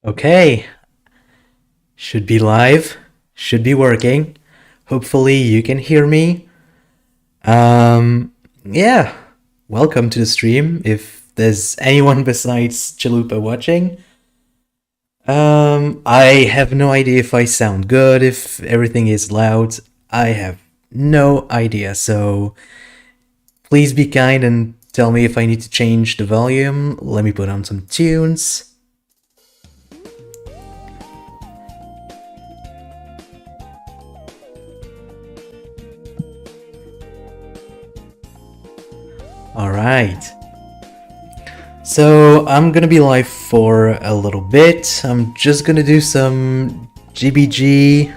Okay, should be live, should be working. Hopefully you can hear me. Yeah, welcome to the stream. If there's anyone besides Chalupa watching, I have no idea if I sound good, if everything is loud. I have no idea, so please be kind and tell me if I need to change the volume. Let me put on some tunes. Alright. So I'm gonna be live for a little bit. I'm just gonna do some GBG.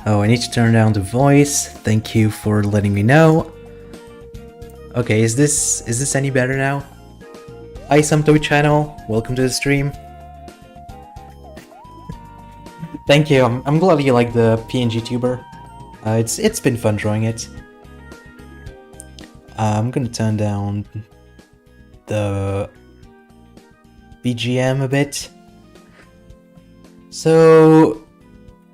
Oh, I need to turn down the voice. Thank you for letting me know. Okay, is this any better now? Hi Samtoy channel, welcome to the stream. Thank you. I'm glad you like the PNG tuber. It's been fun drawing it. I'm gonna turn down the BGM a bit. So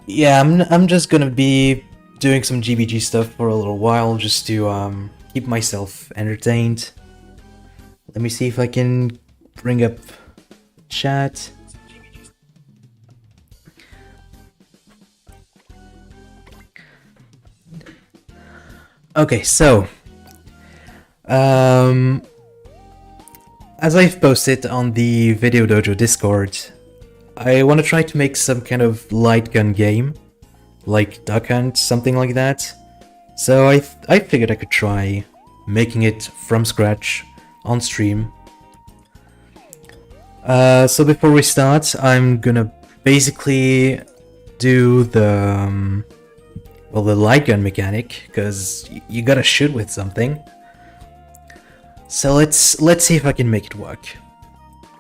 yeah, I'm just gonna be doing some GBG stuff for a little while just to keep myself entertained. Let me see if I can bring up chat. Okay, so as I've posted on the Video Dojo Discord, I want to try to make some kind of light gun game, like Duck Hunt, something like that. So I figured I could try making it from scratch on stream. So before we start, I'm gonna basically do the the light gun mechanic, because you gotta shoot with something. So let's see if I can make it work.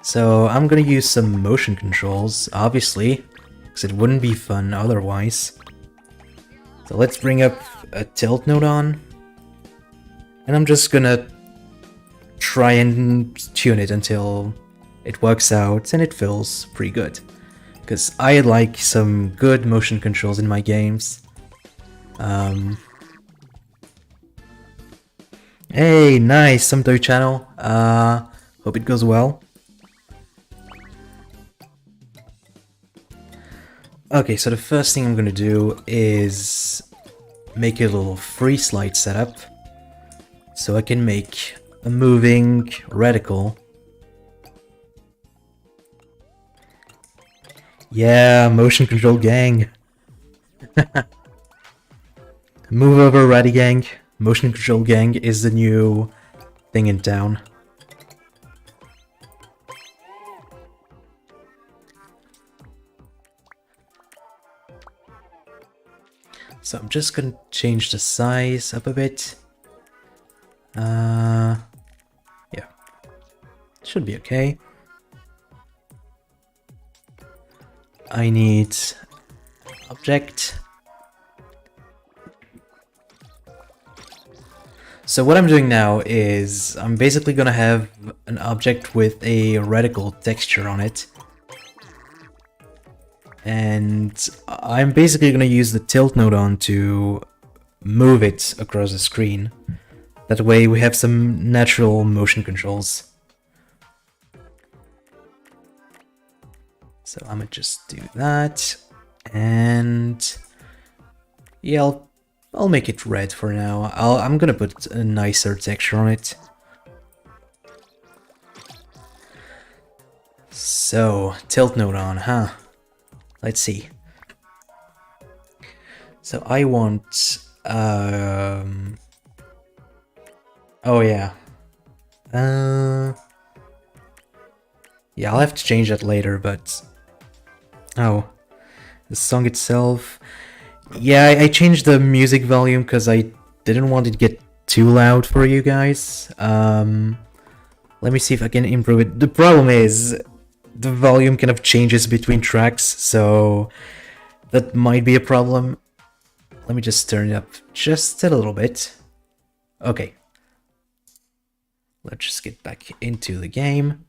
So I'm gonna use some motion controls, obviously, because it wouldn't be fun otherwise. So let's bring up a tilt node on, and I'm just gonna try and tune it until it works out and it feels pretty good. Because I like some good motion controls in my games. Hey, nice, some Toy channel. Hope it goes well. Okay, so the first thing I'm gonna do is make a little free slide setup, so I can make a moving reticle. Yeah, motion control gang. Move over, ready gang. Motion control gang is the new thing in town. So I'm just gonna change the size up a bit. Yeah, should be okay. I need object. So what I'm doing now is I'm basically gonna have an object with a reticle texture on it. And I'm basically gonna use the tilt node on to move it across the screen. That way we have some natural motion controls. So I'm gonna just do that. And yeah, I'll make it red for now. I'm gonna put a nicer texture on it. So, tilt node on, huh? Let's see. So I want... oh yeah. Yeah, I'll have to change that later, but... Oh. The song itself... Yeah, I changed the music volume because I didn't want it to get too loud for you guys. Let me see if I can improve it. The problem is the volume kind of changes between tracks, so that might be a problem. Let me just turn it up just a little bit. Okay. Let's just get back into the game.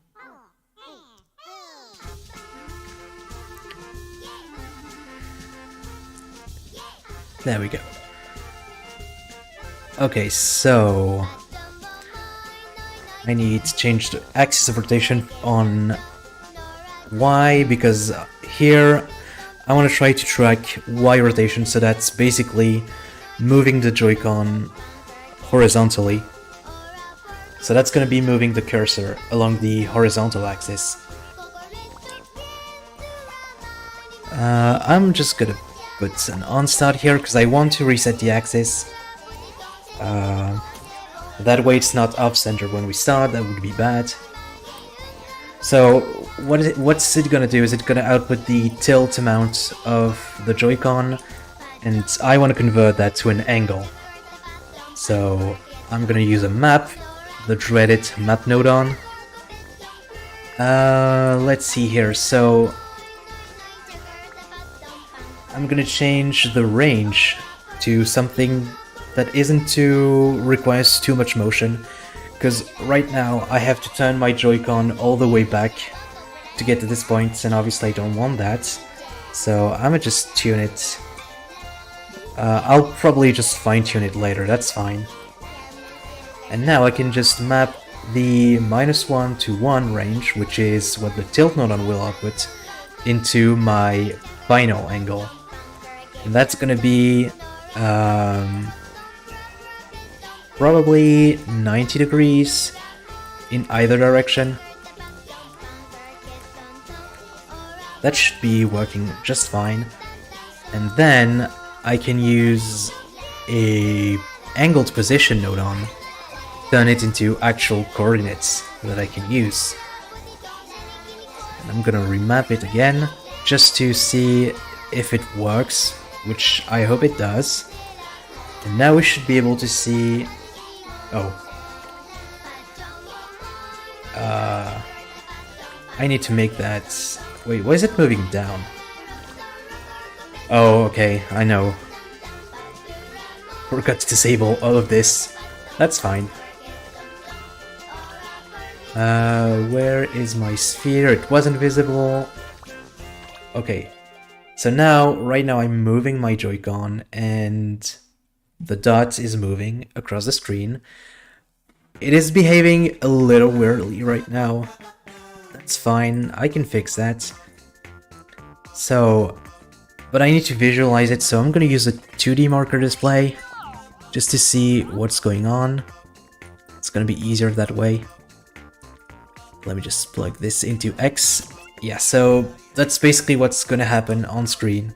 There we go. Okay, so I need to change the axis of rotation on Y, because here I want to try to track Y rotation, so that's basically moving the Joy-Con horizontally. So that's going to be moving the cursor along the horizontal axis. I'm just going to put an on start here because I want to reset the axis. That way it's not off-center when we start, that would be bad. So what's it gonna do? Is it gonna output the tilt amount of the Joy-Con, and I want to convert that to an angle. So I'm gonna use a map, the dreaded map node on. Let's see here, so I'm gonna change the range to something that requires too much motion, because right now I have to turn my Joy-Con all the way back to get to this point, and obviously I don't want that. So I'm gonna just tune it. I'll probably just fine-tune it later, that's fine. And now I can just map the -1 to 1 range, which is what the tilt node on will output, into my final angle. And that's gonna be probably 90 degrees in either direction. That should be working just fine. And then I can use a angled position node on, turn it into actual coordinates that I can use. And I'm gonna remap it again just to see if it works, which I hope it does. And now we should be able to see... Oh. I need to make that... Wait, why is it moving down? Oh, okay, I know. Forgot to disable all of this. That's fine. Where is my sphere? It wasn't visible. Okay. So now, right now I'm moving my Joy-Con and the dot is moving across the screen. It is behaving a little weirdly right now. That's fine, I can fix that. So, but I need to visualize it, so I'm gonna use a 2D marker display just to see what's going on. It's gonna be easier that way. Let me just plug this into X. Yeah, so that's basically what's gonna happen on screen,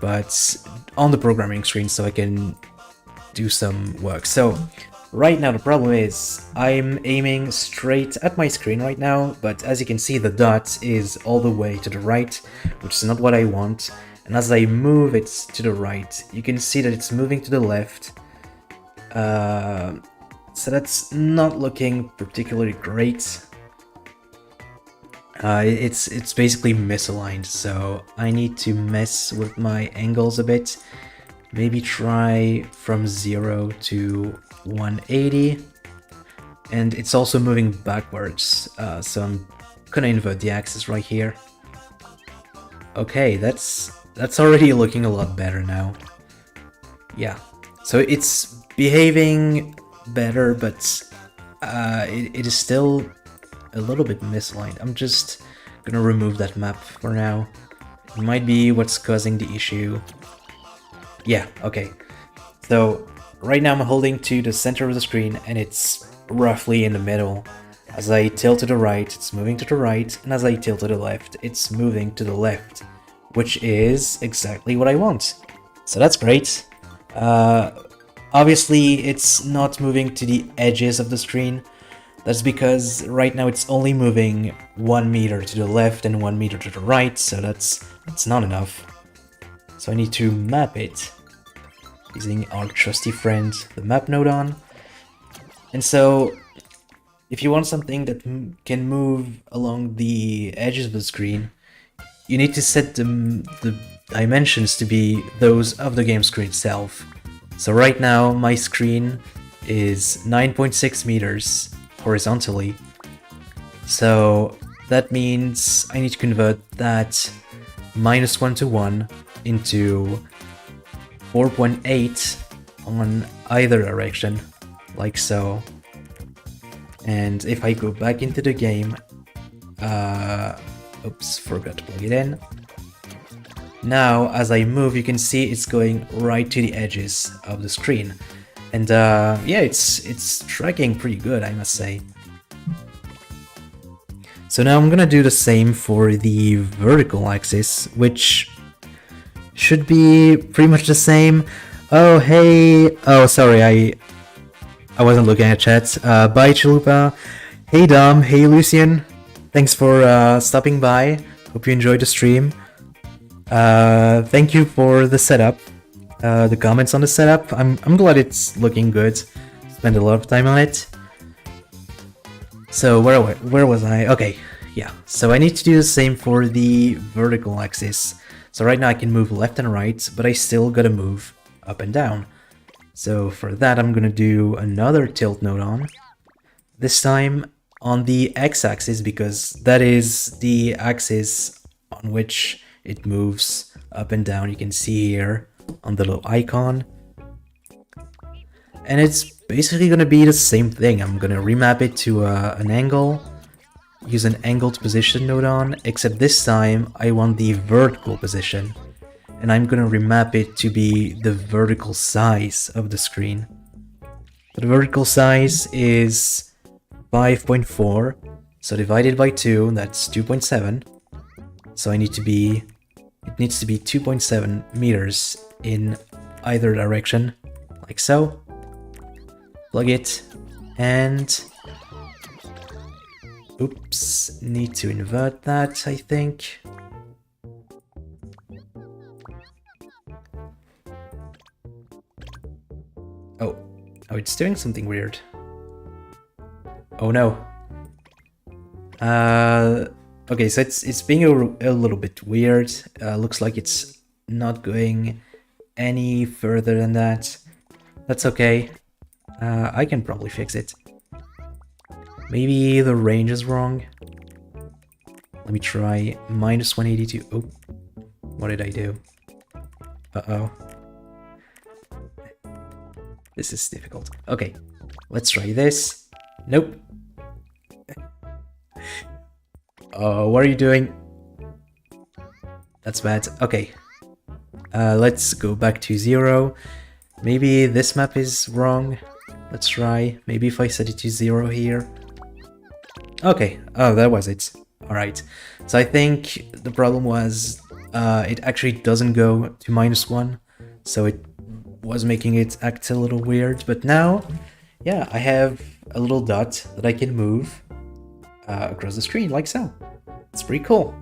but on the programming screen, so I can do some work. So right now the problem is I'm aiming straight at my screen right now, but as you can see the dot is all the way to the right, which is not what I want. And as I move it to the right, you can see that it's moving to the left. So that's not looking particularly great. It's basically misaligned, so I need to mess with my angles a bit. Maybe try from 0 to 180. And it's also moving backwards, so I'm gonna invert the axis right here. Okay, that's already looking a lot better now. Yeah, so it's behaving better, but it is still a little bit misaligned. I'm just gonna remove that map for now. It might be what's causing the issue. Yeah, okay. So right now I'm holding to the center of the screen and it's roughly in the middle. As I tilt to the right, it's moving to the right, and as I tilt to the left, it's moving to the left, which is exactly what I want. So that's great. Obviously, it's not moving to the edges of the screen. That's because right now it's only moving 1 meter to the left and 1 meter to the right, so that's not enough. So I need to map it using our trusty friend, the map node on. And so, if you want something that can move along the edges of the screen, you need to set the dimensions to be those of the game screen itself. So right now, my screen is 9.6 meters horizontally. So that means I need to convert that -1 to 1 into 4.8 on either direction, like so. And if I go back into the game, oops, forgot to plug it in. Now, as I move, you can see it's going right to the edges of the screen. And yeah, it's tracking pretty good, I must say. So now I'm gonna do the same for the vertical axis, which should be pretty much the same. Oh, hey! Oh, sorry, I wasn't looking at chat. Bye, Chalupa. Hey, Dom. Hey, Lucian. Thanks for stopping by. Hope you enjoyed the stream. Thank you for the setup. The comments on the setup. I'm glad it's looking good. Spent a lot of time on it. So where was I? Okay, yeah. So I need to do the same for the vertical axis. So right now I can move left and right, but I still gotta move up and down. So for that I'm gonna do another tilt node on. This time on the x-axis, because that is the axis on which it moves up and down. You can see here on the little icon. And it's basically going to be the same thing. I'm going to remap it to an angle, use an angled position node on, except this time I want the vertical position. And I'm going to remap it to be the vertical size of the screen. So the vertical size is 5.4, so divided by 2, that's 2.7. So it needs to be 2.7 meters in either direction, like so. Plug it, and oops, need to invert that, I think. Oh, it's doing something weird. Oh no. Okay, so it's being a little bit weird. Looks like it's not going any further than that. That's okay. I can probably fix it. Maybe the range is wrong. Let me try -182. Oh, what did I do? Uh-oh. This is difficult. Okay, let's try this. Nope. What are you doing? That's bad. Okay. Let's go back to 0. Maybe this map is wrong. Let's try. Maybe if I set it to 0 here. Okay. Oh, that was it. Alright. So I think the problem was it actually doesn't go to -1. So it was making it act a little weird. But now, yeah, I have a little dot that I can move across the screen like so. It's pretty cool.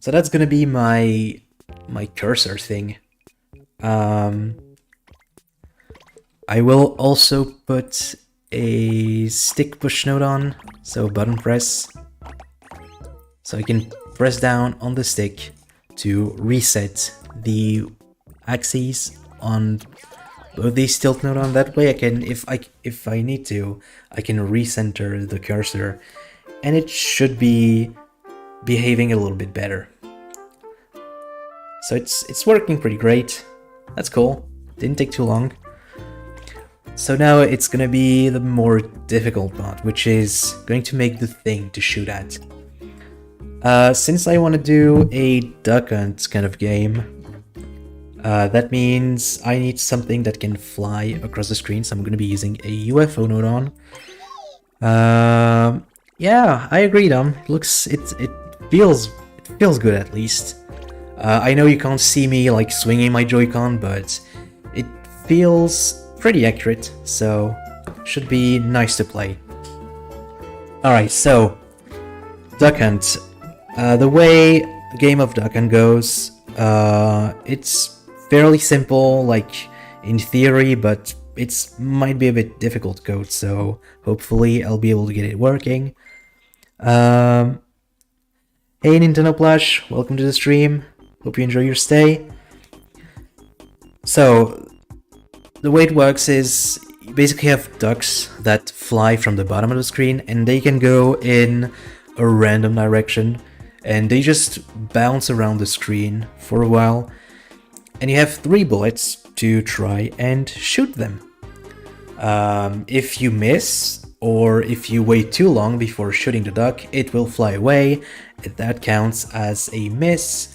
So that's gonna be my cursor thing. I will also put a stick push node on, so button press. So I can press down on the stick to reset the axes on both these tilt node on. That way I can, if I need to, I can recenter the cursor, and it should be behaving a little bit better. So it's working pretty great. That's cool. Didn't take too long. So now it's gonna be the more difficult part, which is going to make the thing to shoot at. Since I want to do a duck hunt kind of game, that means I need something that can fly across the screen, so I'm gonna be using a UFO node on. Yeah, I agree, Dom. It feels good at least. I know you can't see me like swinging my Joy-Con, but it feels pretty accurate, so should be nice to play. Alright, so Duck Hunt. The way a game of Duck Hunt goes, it's fairly simple, like in theory, but it might be a bit difficult code, so hopefully I'll be able to get it working. Hey Nintendo Plush, welcome to the stream. Hope you enjoy your stay. So, the way it works is you basically have ducks that fly from the bottom of the screen, and they can go in a random direction, and they just bounce around the screen for a while. and you have 3 bullets to try and shoot them. If you miss, or if you wait too long before shooting the duck, it will fly away, and that counts as a miss,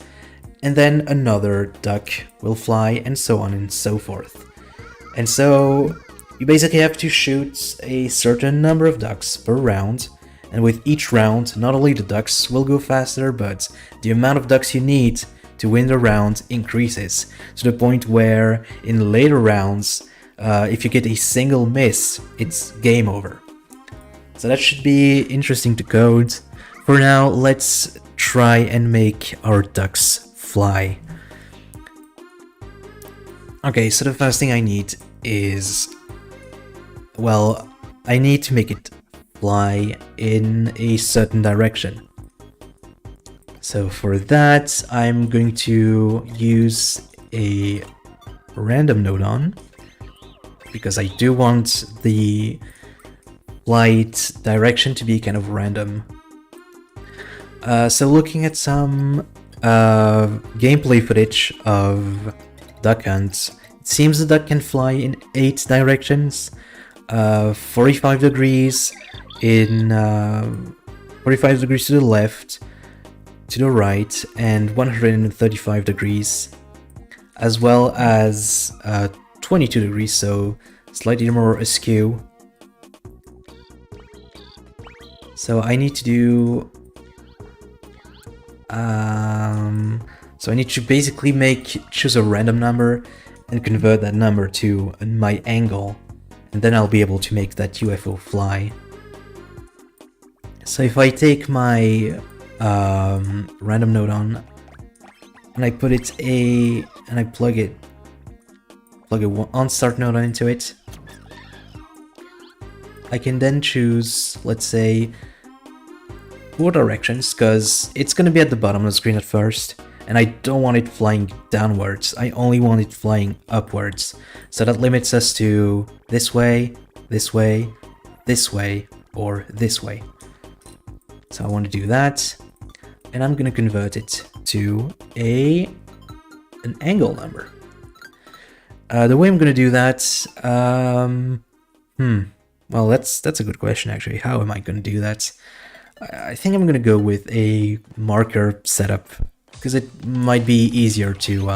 and then another duck will fly, and so on and so forth. And so you basically have to shoot a certain number of ducks per round, and with each round, not only the ducks will go faster, but the amount of ducks you need to win the round increases, to the point where in later rounds, if you get a single miss, it's game over. So that should be interesting to code. For now, let's try and make our ducks fly. Okay, so the first thing I need is, well, I need to make it fly in a certain direction. So for that, I'm going to use a random node on, because I do want the flight direction to be kind of random. So looking at some gameplay footage of duck hunts, it seems the duck can fly in 8 directions, 45 degrees in 45 degrees to the left, to the right, and 135 degrees, as well as 22 degrees, so slightly more askew. So I need to do so I need to basically choose a random number and convert that number to my angle, and then I'll be able to make that UFO fly. So if I take my random node on and I put it and I plug a on start node into it, I can then choose, let's say, 4 directions, because it's going to be at the bottom of the screen at first, and I don't want it flying downwards, I only want it flying upwards. So that limits us to this way, this way, this way, or this way. So I want to do that, and I'm going to convert it to an angle number. The way I'm going to do that, well, that's a good question actually. How am I going to do that? I think I'm going to go with a marker setup, because it might be easier to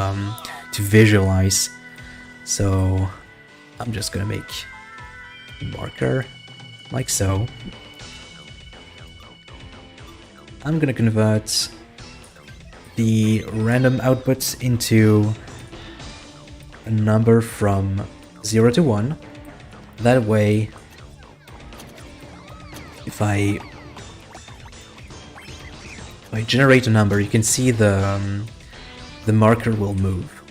visualize. So I'm just going to make a marker like so. I'm going to convert the random output into a number from 0 to 1. That way, if I generate a number, you can see the marker will move.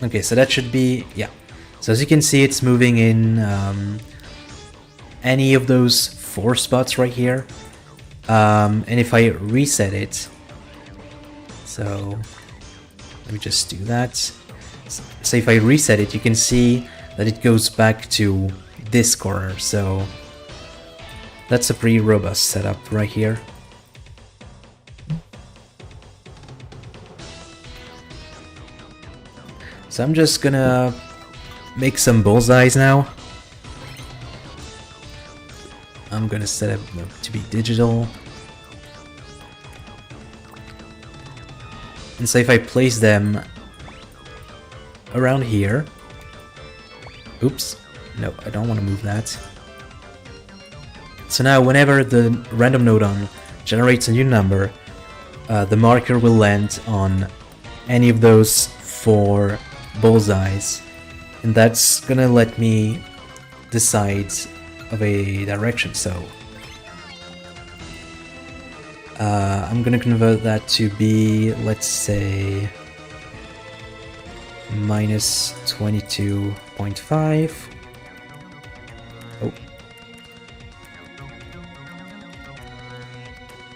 Okay, so that should be, yeah. So as you can see, it's moving in any of those 4 spots right here. And if I reset it, so let me just do that. So if I reset it, you can see that it goes back to this corner. So that's a pretty robust setup right here. So I'm just gonna make some bullseyes now. I'm gonna set it to be digital. And so if I place them around here, oops, no, I don't want to move that. So now whenever the random node on generates a new number, the marker will land on any of those 4 bullseyes, and that's gonna let me decide of a direction. So I'm gonna convert that to be, let's say, minus 22.5. Oh.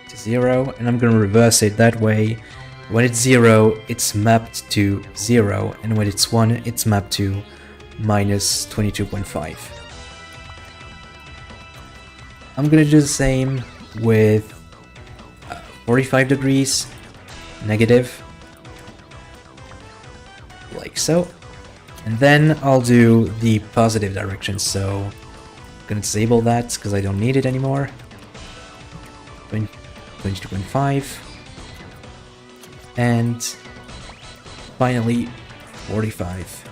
To 0, and I'm gonna reverse it that way. When it's 0, it's mapped to 0, and when it's 1, it's mapped to minus 22.5. I'm gonna do the same with 45 degrees, negative, so. And then I'll do the positive direction, so I'm gonna disable that because I don't need it anymore. 22.5. And finally 45.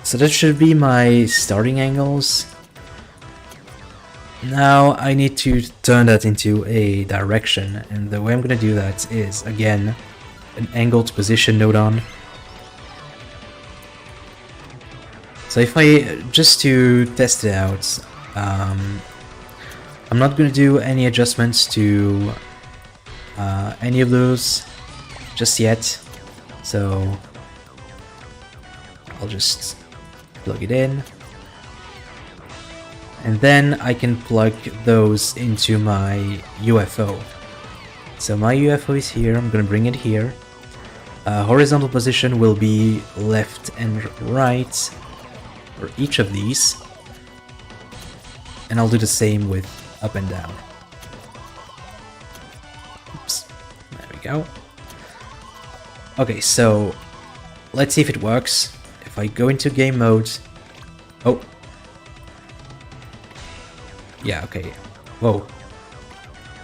So that should be my starting angles. Now I need to turn that into a direction, and the way I'm gonna do that is, again, an angled position node on. So if I, just to test it out, I'm not gonna do any adjustments to any of those just yet, so I'll just plug it in. And then I can plug those into my UFO. So my UFO is here, I'm gonna bring it here. Horizontal position will be left and right for each of these. And I'll do the same with up and down. Oops, there we go. Okay, so let's see if it works. If I go into game mode... Oh. Yeah, okay. Whoa.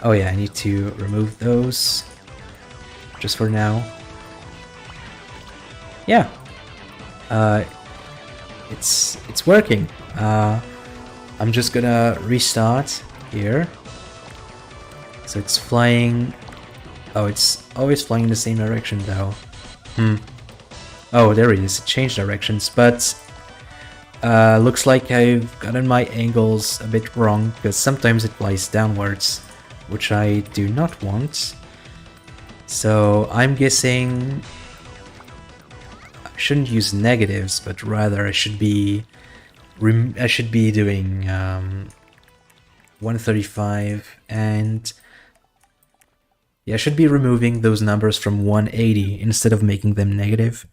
Oh yeah, I need to remove those. Just for now. Yeah. It's working. I'm just gonna restart here. So it's flying... Oh, it's always flying in the same direction though. Oh, there it is. It changed directions, but looks like I've gotten my angles a bit wrong, because sometimes it flies downwards, which I do not want. So I'm guessing I shouldn't use negatives, but rather I should be doing 135, and yeah, I should be removing those numbers from 180 instead of making them negative,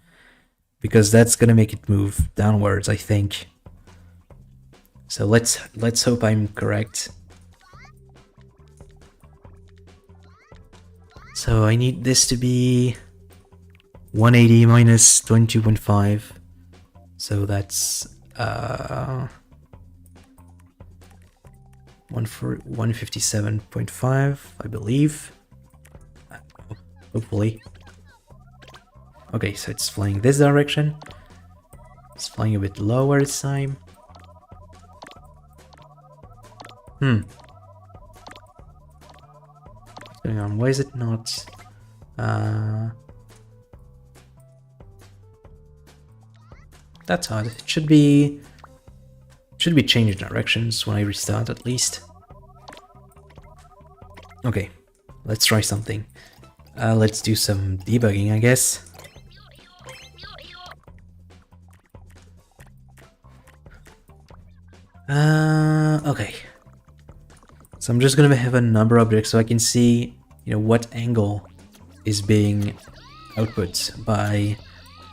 because that's gonna make it move downwards, I think. So let's hope I'm correct. So I need this to be 180 minus 22.5. So that's 157.5, I believe. Hopefully. Okay, so it's flying this direction. It's flying a bit lower this time. What's going on? Why is it not... That's odd. It should be changing directions when I restart at least. Okay, let's try something. Let's do some debugging, I guess. Okay. So I'm just gonna have a number object so I can see, what angle is being output by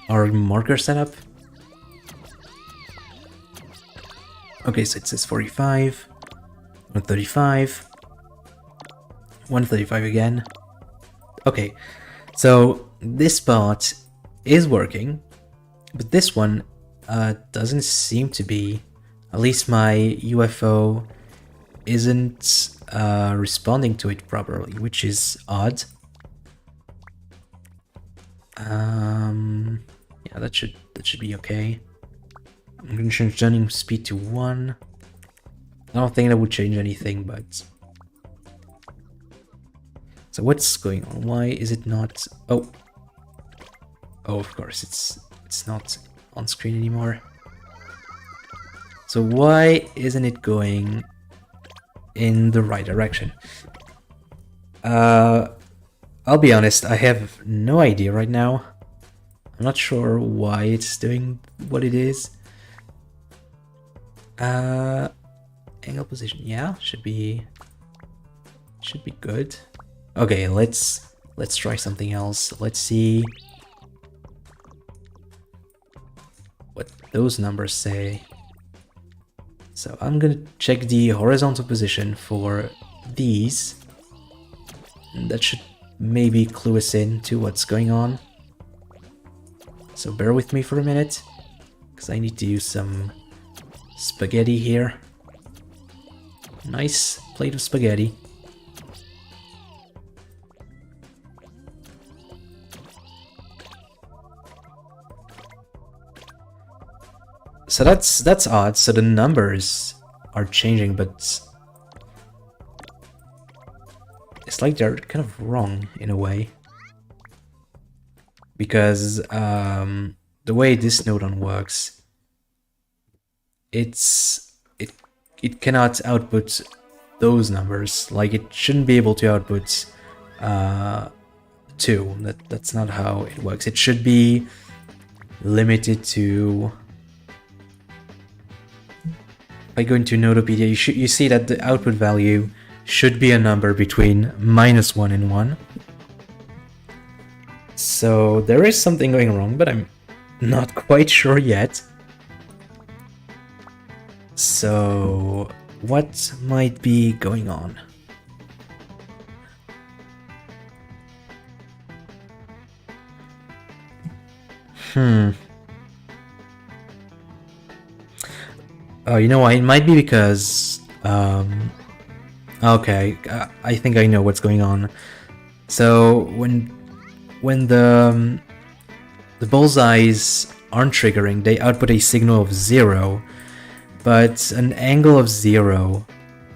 our marker setup. Okay, so it says 45, 135, 135 again. Okay, so this part is working, but this one doesn't seem to be. At least my UFO isn't responding to it properly, which is odd. Yeah, that should be okay. I'm gonna change turning speed to 1. I don't think that would change anything, but... So what's going on? Why is it not... Oh, of course, it's not on screen anymore. So why isn't it going in the right direction? I'll be honest, I have no idea right now. I'm not sure why it's doing what it is. Angle position, yeah, should be good. Okay, let's try something else. Let's see what those numbers say. So I'm gonna check the horizontal position for these. That should maybe clue us in to what's going on. So bear with me for a minute, because I need to use some spaghetti here. Nice plate of spaghetti. So that's odd. So the numbers are changing, but it's like they're kind of wrong in a way. Because the way this node-on works, it cannot output those numbers. Like, it shouldn't be able to output 2. That's not how it works. It should be limited to... By going to Nodopedia, you see that the output value should be a number between -1 and 1. So there is something going wrong, but I'm not quite sure yet. So what might be going on? Oh, you know what? It might be because... okay, I think I know what's going on. So when the bullseyes aren't triggering, they output a signal of 0, but an angle of 0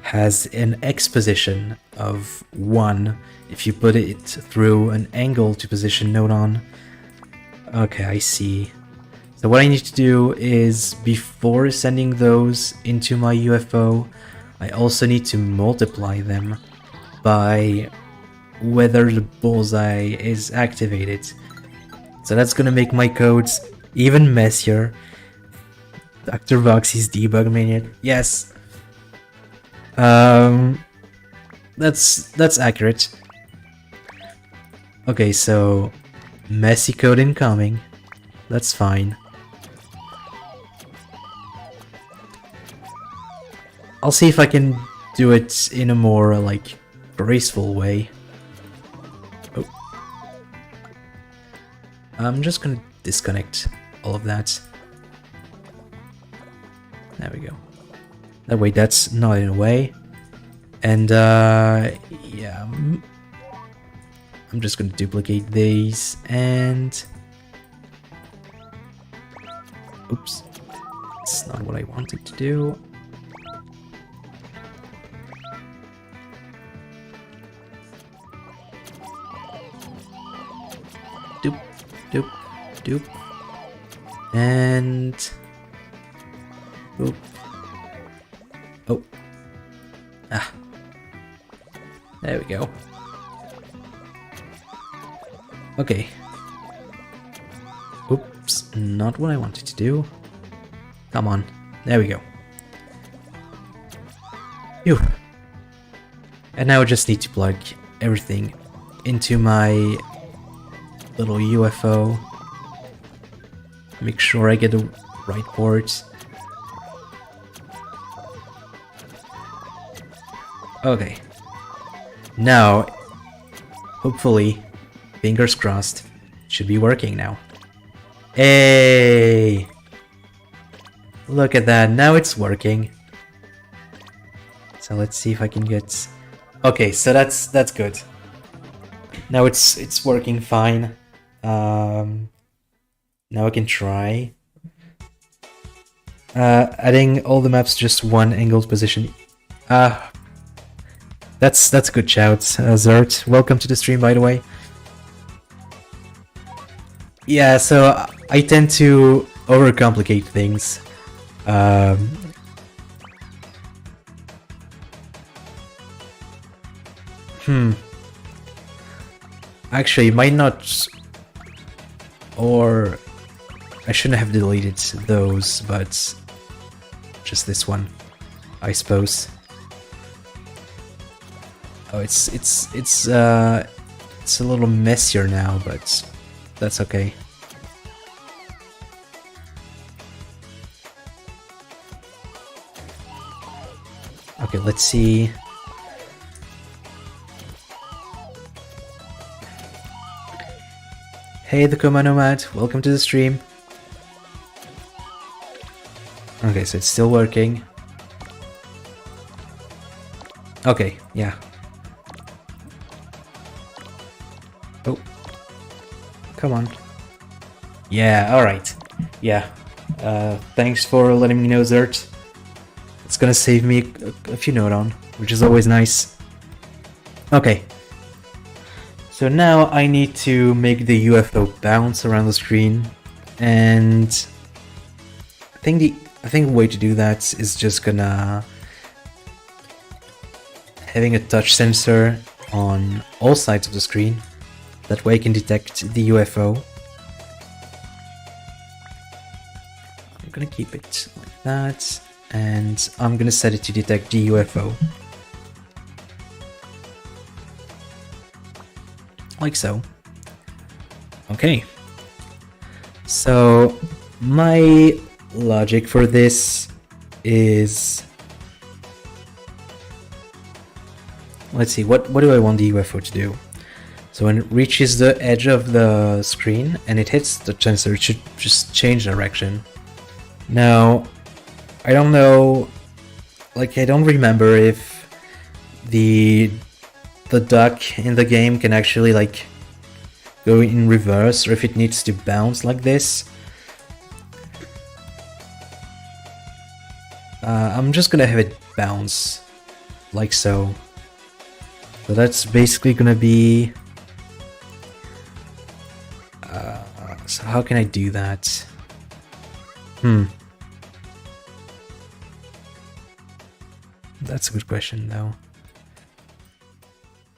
has an x position of 1 if you put it through an angle to position node-on. Okay, I see. So what I need to do is, before sending those into my UFO, I also need to multiply them by whether the bullseye is activated. So that's gonna make my codes even messier. Dr. Voxy's debug maniac. Yes. That's accurate. Okay, so messy code incoming. That's fine. I'll see if I can do it in a more, like, graceful way. Oh. I'm just gonna disconnect all of that. There we go. That way that's not in a way. And, yeah. I'm just gonna duplicate these and... Oops. That's not what I wanted to do. Doop, doop, doop. And... Boop. Oh. Ah. There we go. Okay. Oops, not what I wanted to do. Come on. There we go. Phew. And now I just need to plug everything into my little UFO. Make sure I get the right ports. Okay. Now, hopefully, fingers crossed, should be working now. Hey! Look at that, now it's working. So let's see if I can get... Okay, so that's good. Now it's working fine. Now I can try adding all the maps just one angled position. That's a good shout, Zert. Welcome to the stream, by the way. Yeah, so I tend to overcomplicate things. Actually, it might not... Or... I shouldn't have deleted those, but... Just this one, I suppose. Oh, it's a little messier now, but that's okay. Okay, let's see. Hey, the Coma Nomad, welcome to the stream. Okay, so it's still working. Okay, yeah. Oh. Come on. Yeah, alright. Yeah. Thanks for letting me know, Zert. It's gonna save me a few note on, which is always nice. Okay. So now I need to make the UFO bounce around the screen, and I think the way to do that is just gonna having a touch sensor on all sides of the screen. That way I can detect the UFO. I'm gonna keep it like that, and I'm gonna set it to detect the UFO. Like so. Okay. So my logic for this is... Let's see, what do I want the UFO to do? So when it reaches the edge of the screen and it hits the sensor, it should just change direction. Now, I don't know, like I don't remember if the duck in the game can actually like go in reverse or if it needs to bounce like this. I'm just gonna have it bounce like so. So that's basically gonna be... so how can I do that? That's a good question though.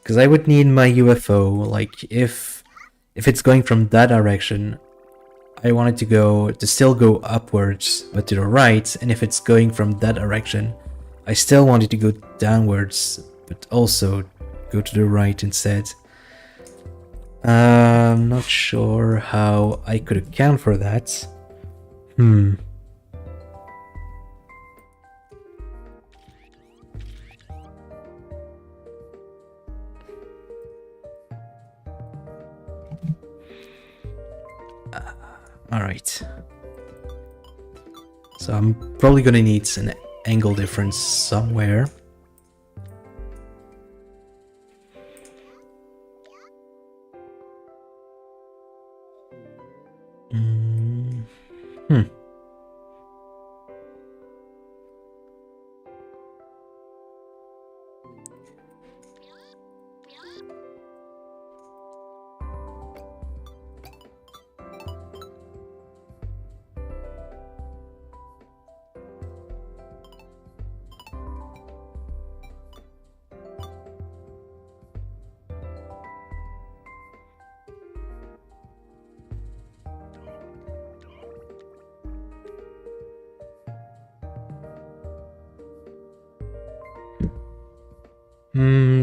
Because I would need my UFO, like if it's going from that direction, I want it to still go upwards, but to the right, and if it's going from that direction, I still want it to go downwards, but also go to the right instead. I'm not sure how I could account for that. Alright. So I'm probably gonna need an angle difference somewhere.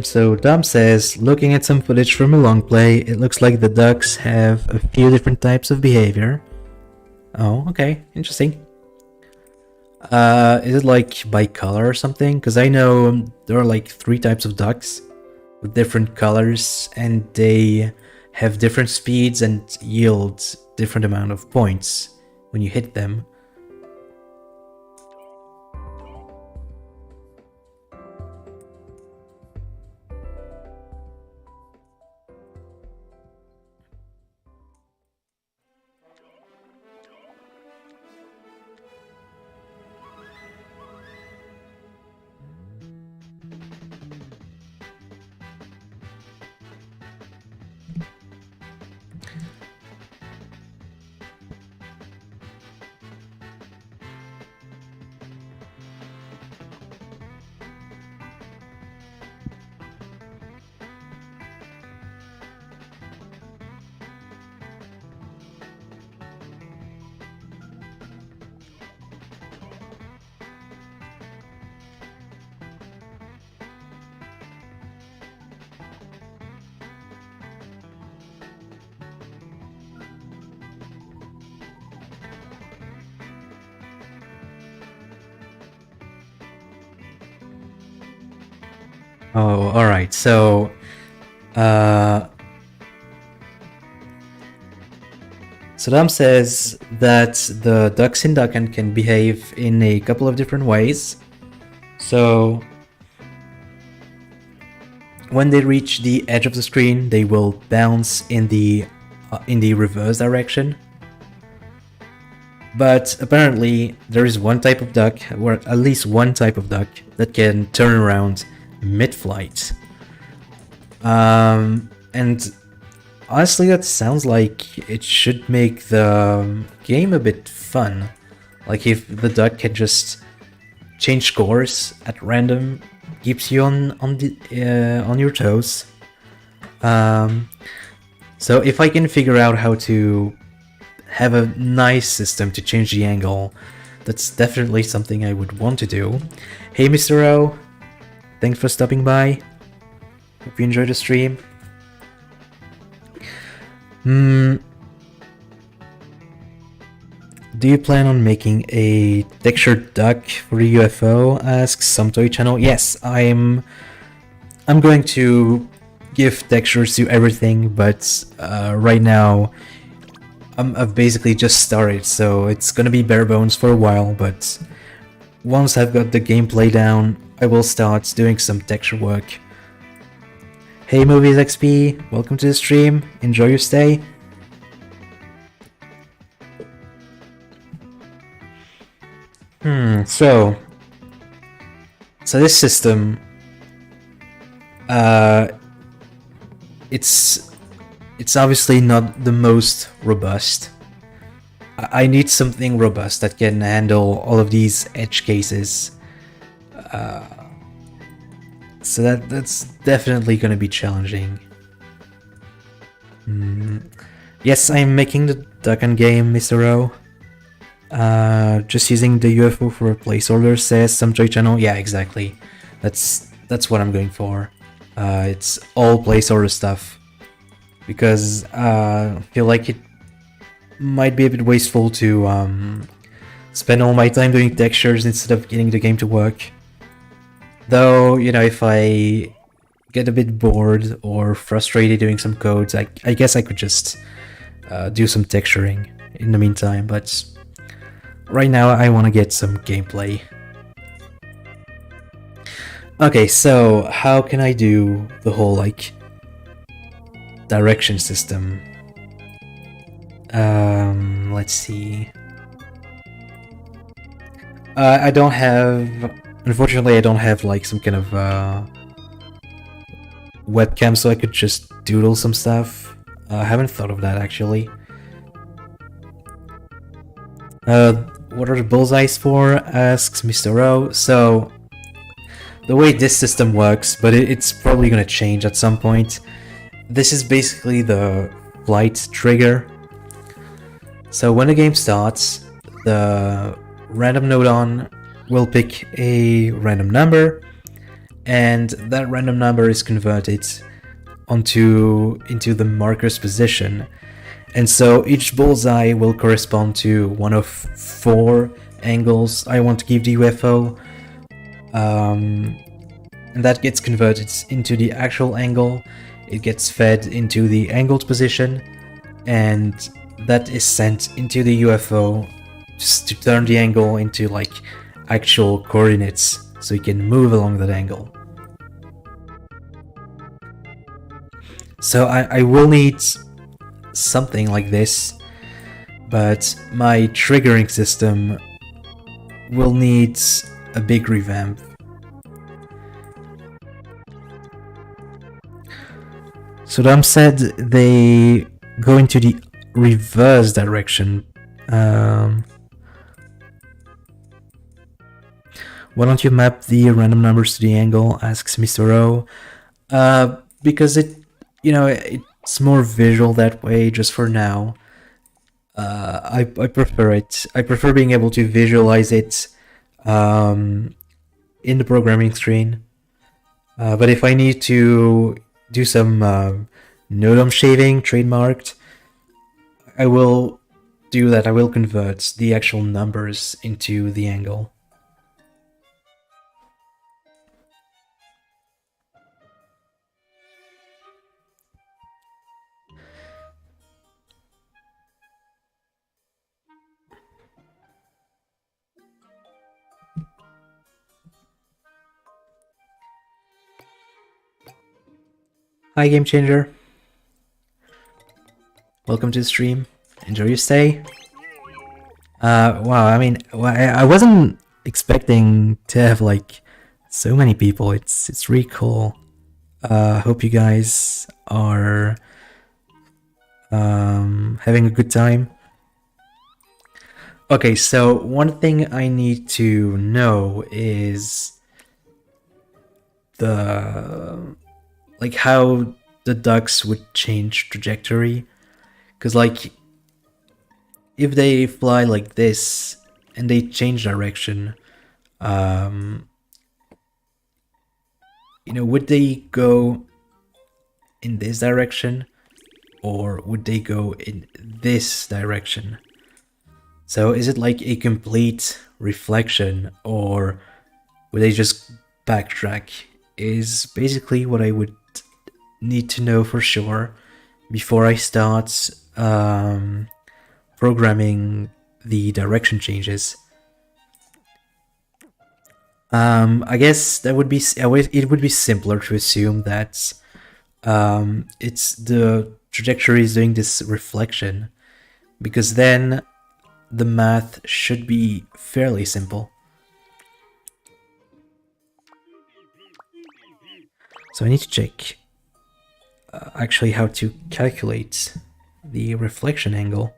So Dom says, looking at some footage from a long play, it looks like the ducks have a few different types of behavior. Oh, okay, interesting. Is it like by color or something? Because I know there are like 3 types of ducks with different colors, and they have different speeds and yield different amount of points when you hit them. Oh, alright, so... Saddam says that the ducks in Duckend can behave in a couple of different ways. So when they reach the edge of the screen, they will bounce in the reverse direction. But apparently there is one type of duck, or at least one type of duck, that can turn around mid-flight. And honestly, that sounds like it should make the game a bit fun. Like if the duck can just change course at random, keeps you on your toes. So if I can figure out how to have a nice system to change the angle, that's definitely something I would want to do. Hey Mr. O, thanks for stopping by. Hope you enjoyed the stream. Do you plan on making a textured duck for the UFO? Asks some toy channel. Yes, I'm going to give textures to everything, but right now I've basically just started, so it's gonna be bare bones for a while, but once I've got the gameplay down, I will start doing some texture work. Hey Movies XP, welcome to the stream, enjoy your stay. So this system, it's obviously not the most robust. I need something robust that can handle all of these edge cases. So that's definitely going to be challenging. Yes, I'm making the Duckend game, Mr. O. Just using the UFO for a placeholder, says some Joy channel. Yeah, exactly. That's what I'm going for. It's all placeholder stuff. Because I feel like it might be a bit wasteful to spend all my time doing textures instead of getting the game to work. Though, you know, if I get a bit bored or frustrated doing some codes, I guess I could just do some texturing in the meantime, but right now I want to get some gameplay. Okay, so how can I do the whole, like, direction system? Let's see. I don't have... Unfortunately, I don't have, like, some kind of webcam, so I could just doodle some stuff. I haven't thought of that, actually. What are the bullseyes for? Asks Mr. O. So, the way this system works, but it's probably gonna change at some point. This is basically the flight trigger. So when the game starts, the random node on will pick a random number, and that random number is converted into the marker's position. And so each bullseye will correspond to one of 4 angles I want to give the UFO. And that gets converted into the actual angle. It gets fed into the angled position, and that is sent into the UFO just to turn the angle into, like, actual coordinates so you can move along that angle. So I will need something like this, but my triggering system will need a big revamp. So Dom said they go into the reverse direction. Why don't you map the random numbers to the angle? Asks Mr. O. Because it's more visual that way, just for now. I prefer it. I prefer being able to visualize it in the programming screen. But if I need to do some nodom shaving, trademarked, I will do that. I will convert the actual numbers into the angle. Hi, Game Changer. Welcome to the stream. Enjoy your stay. Wow, I mean, I wasn't expecting to have like so many people. It's really cool. Hope you guys are having a good time. Okay, so one thing I need to know is how the ducks would change trajectory, because like if they fly like this and they change direction, would they go in this direction or would they go in this direction? So is it like a complete reflection or would they just backtrack? Is basically what I would need to know for sure before I start programming the direction changes. I guess that would be it would be simpler to assume that it's the trajectory is doing this reflection, because then the math should be fairly simple. So I need to check actually how to calculate the reflection angle.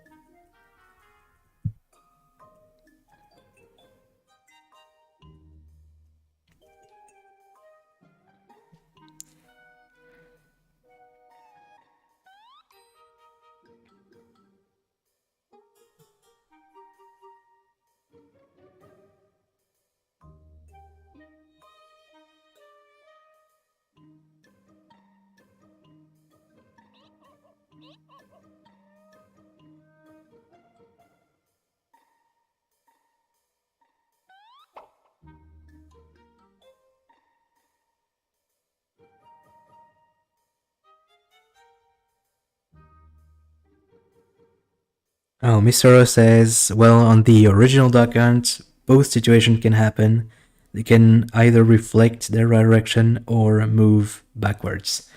Oh, Mr. O says, well, on the original duck hunt, both situations can happen. They can either reflect their direction or move backwards.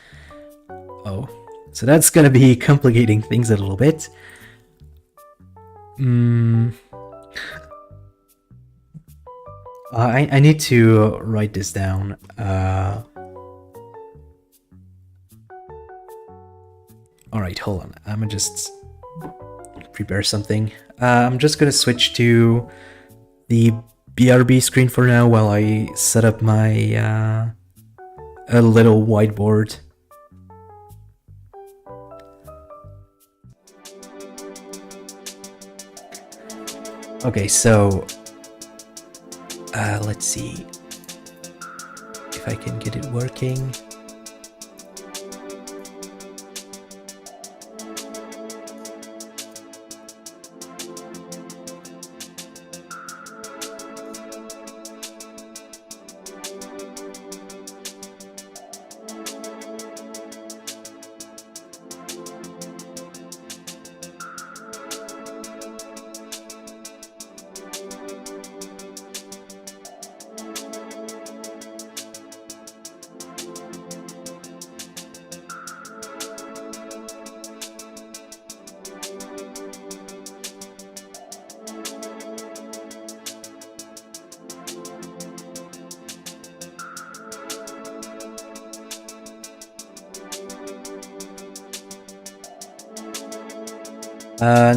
Oh, so that's gonna be complicating things a little bit. I need to write this down. Alright, hold on. I'm gonna just prepare something. I'm just gonna switch to the BRB screen for now while I set up my a little whiteboard. Okay, so let's see if I can get it working.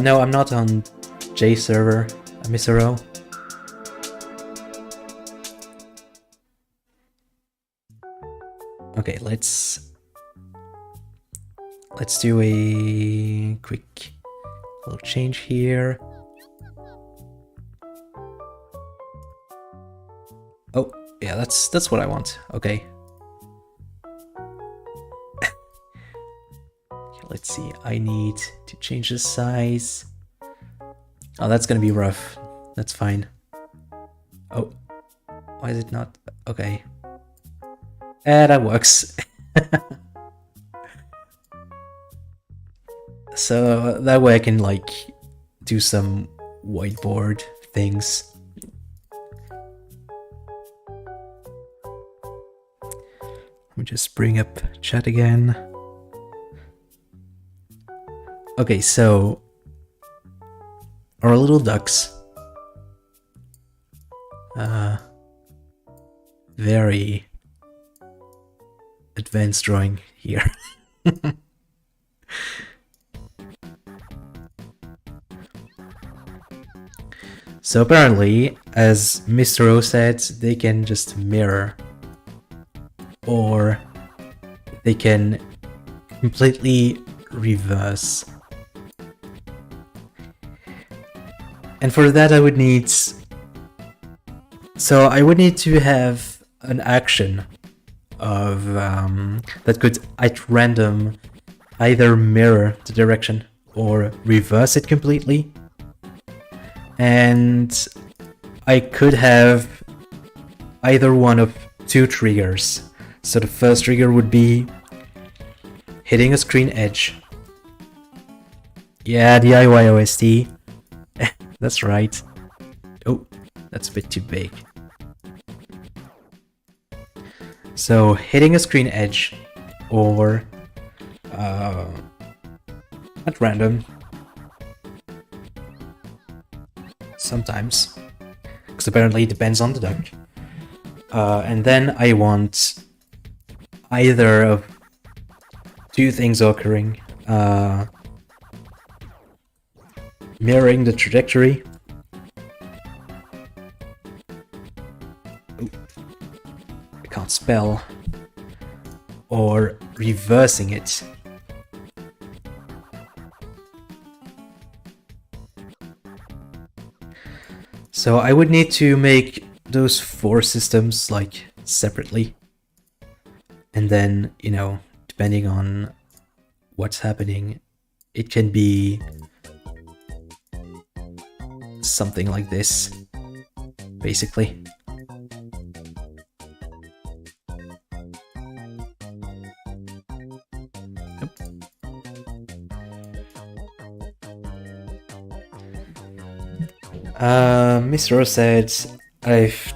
No, I'm not on J server, Mr. O. Okay, let's do a quick little change here. Oh, yeah, that's what I want. Okay. Let's see, I need to change the size. Oh, that's gonna be rough. That's fine. Oh, why is it not? Okay. That works. So that way I can like do some whiteboard things. Let me just bring up chat again. Okay, so our little ducks. Very advanced drawing here. So apparently, as Mr. O said, they can just mirror, or they can completely reverse. And for that I would need... So I would need to have an action of that could at random either mirror the direction or reverse it completely. And I could have either one of two triggers. So the first trigger would be hitting a screen edge. Yeah, the IYOST. That's right. Oh, that's a bit too big. So hitting a screen edge, or at random, sometimes, because apparently it depends on the duck. And then I want either of two things occurring. Mirroring the trajectory. Ooh, I can't spell. Or reversing it. So I would need to make those four systems like separately. And then, you know, depending on what's happening, it can be something like this, basically. Nope. Mr. O said, I've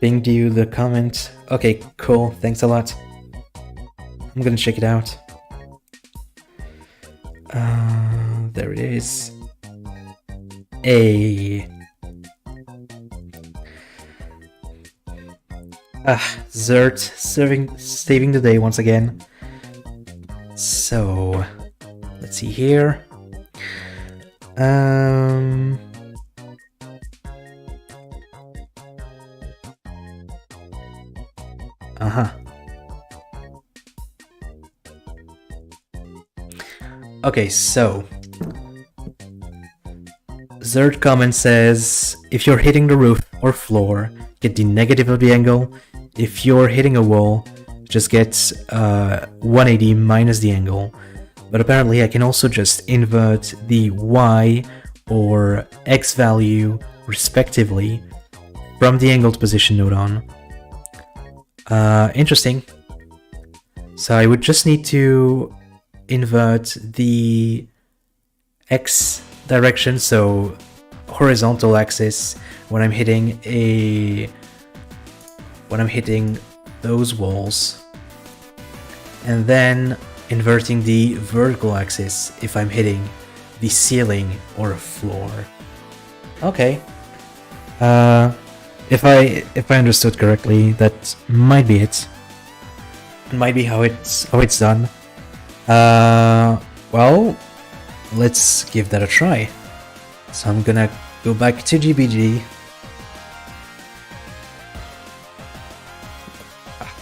pinged you the comment. Okay, cool, thanks a lot. I'm gonna check it out. There it is. Zert saving the day once again. So let's see here. Okay, so Zerd comment says, if you're hitting the roof or floor, get the negative of the angle. If you're hitting a wall, just get 180 minus the angle. But apparently I can also just invert the Y or X value respectively from the angled position node on. Interesting. So I would just need to invert the X direction, so horizontal axis, when I'm hitting those walls, and then inverting the vertical axis if I'm hitting the ceiling or a floor. Okay. If I understood correctly, that might be it. It might be how it's done. Well, let's give that a try. So I'm gonna go back to GBG.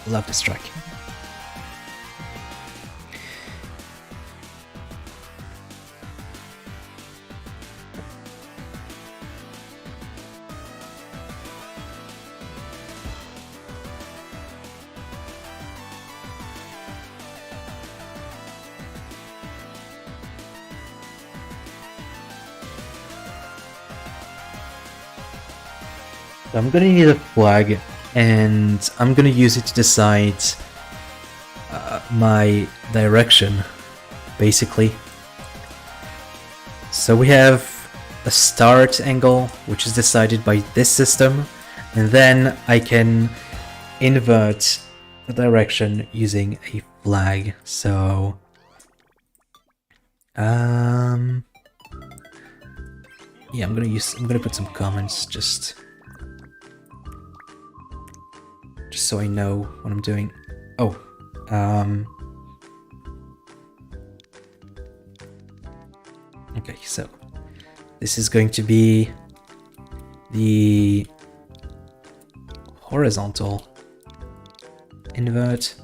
Love this track. I'm gonna need a flag, and I'm gonna use it to decide my direction, basically. So we have a start angle, which is decided by this system, and then I can invert the direction using a flag. So Yeah, I'm gonna put some comments just so I know what I'm doing. Oh, okay, so this is going to be the horizontal invert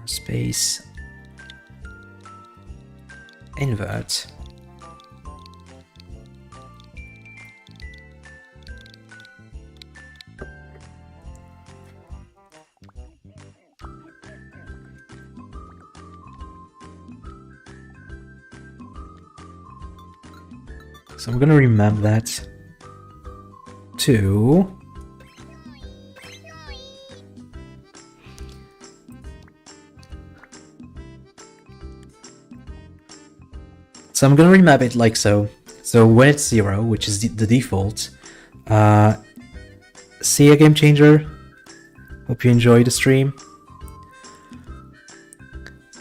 space invert. So I'm gonna remap that to I'm gonna remap it like so. So when it's 0, which is the default, see ya, game changer. Hope you enjoy the stream.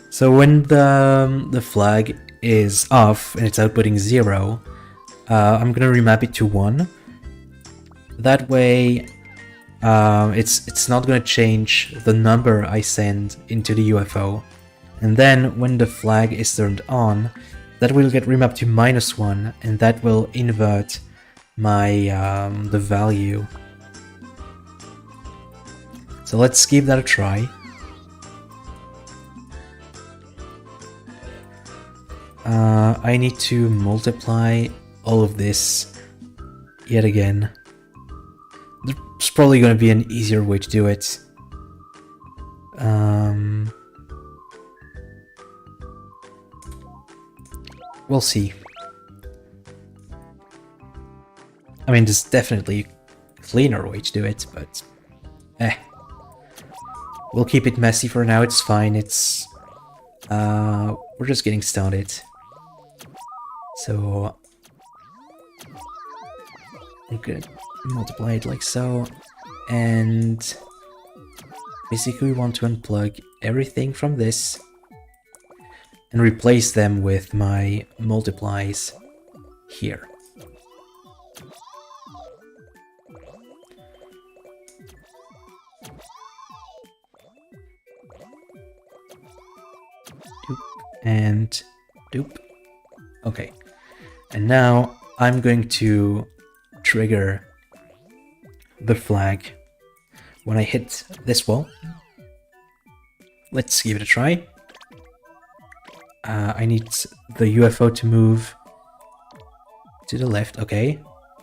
So when the flag is off and it's outputting 0, I'm gonna remap it to 1. That way, it's not gonna change the number I send into the UFO. And then when the flag is turned on, that will get remapped to -1, and that will invert my the value. So let's give that a try. I need to multiply all of this yet again. There's probably going to be an easier way to do it. We'll see. I mean, there's definitely a cleaner way to do it, but we'll keep it messy for now. It's fine. It's we're just getting started. So I'm gonna multiply it like so, and basically we want to unplug everything from this and replace them with my multiplies here. Doop and doop. Okay, and now I'm going to trigger the flag when I hit this wall. Let's give it a try. I need the UFO to move to the left. Okay.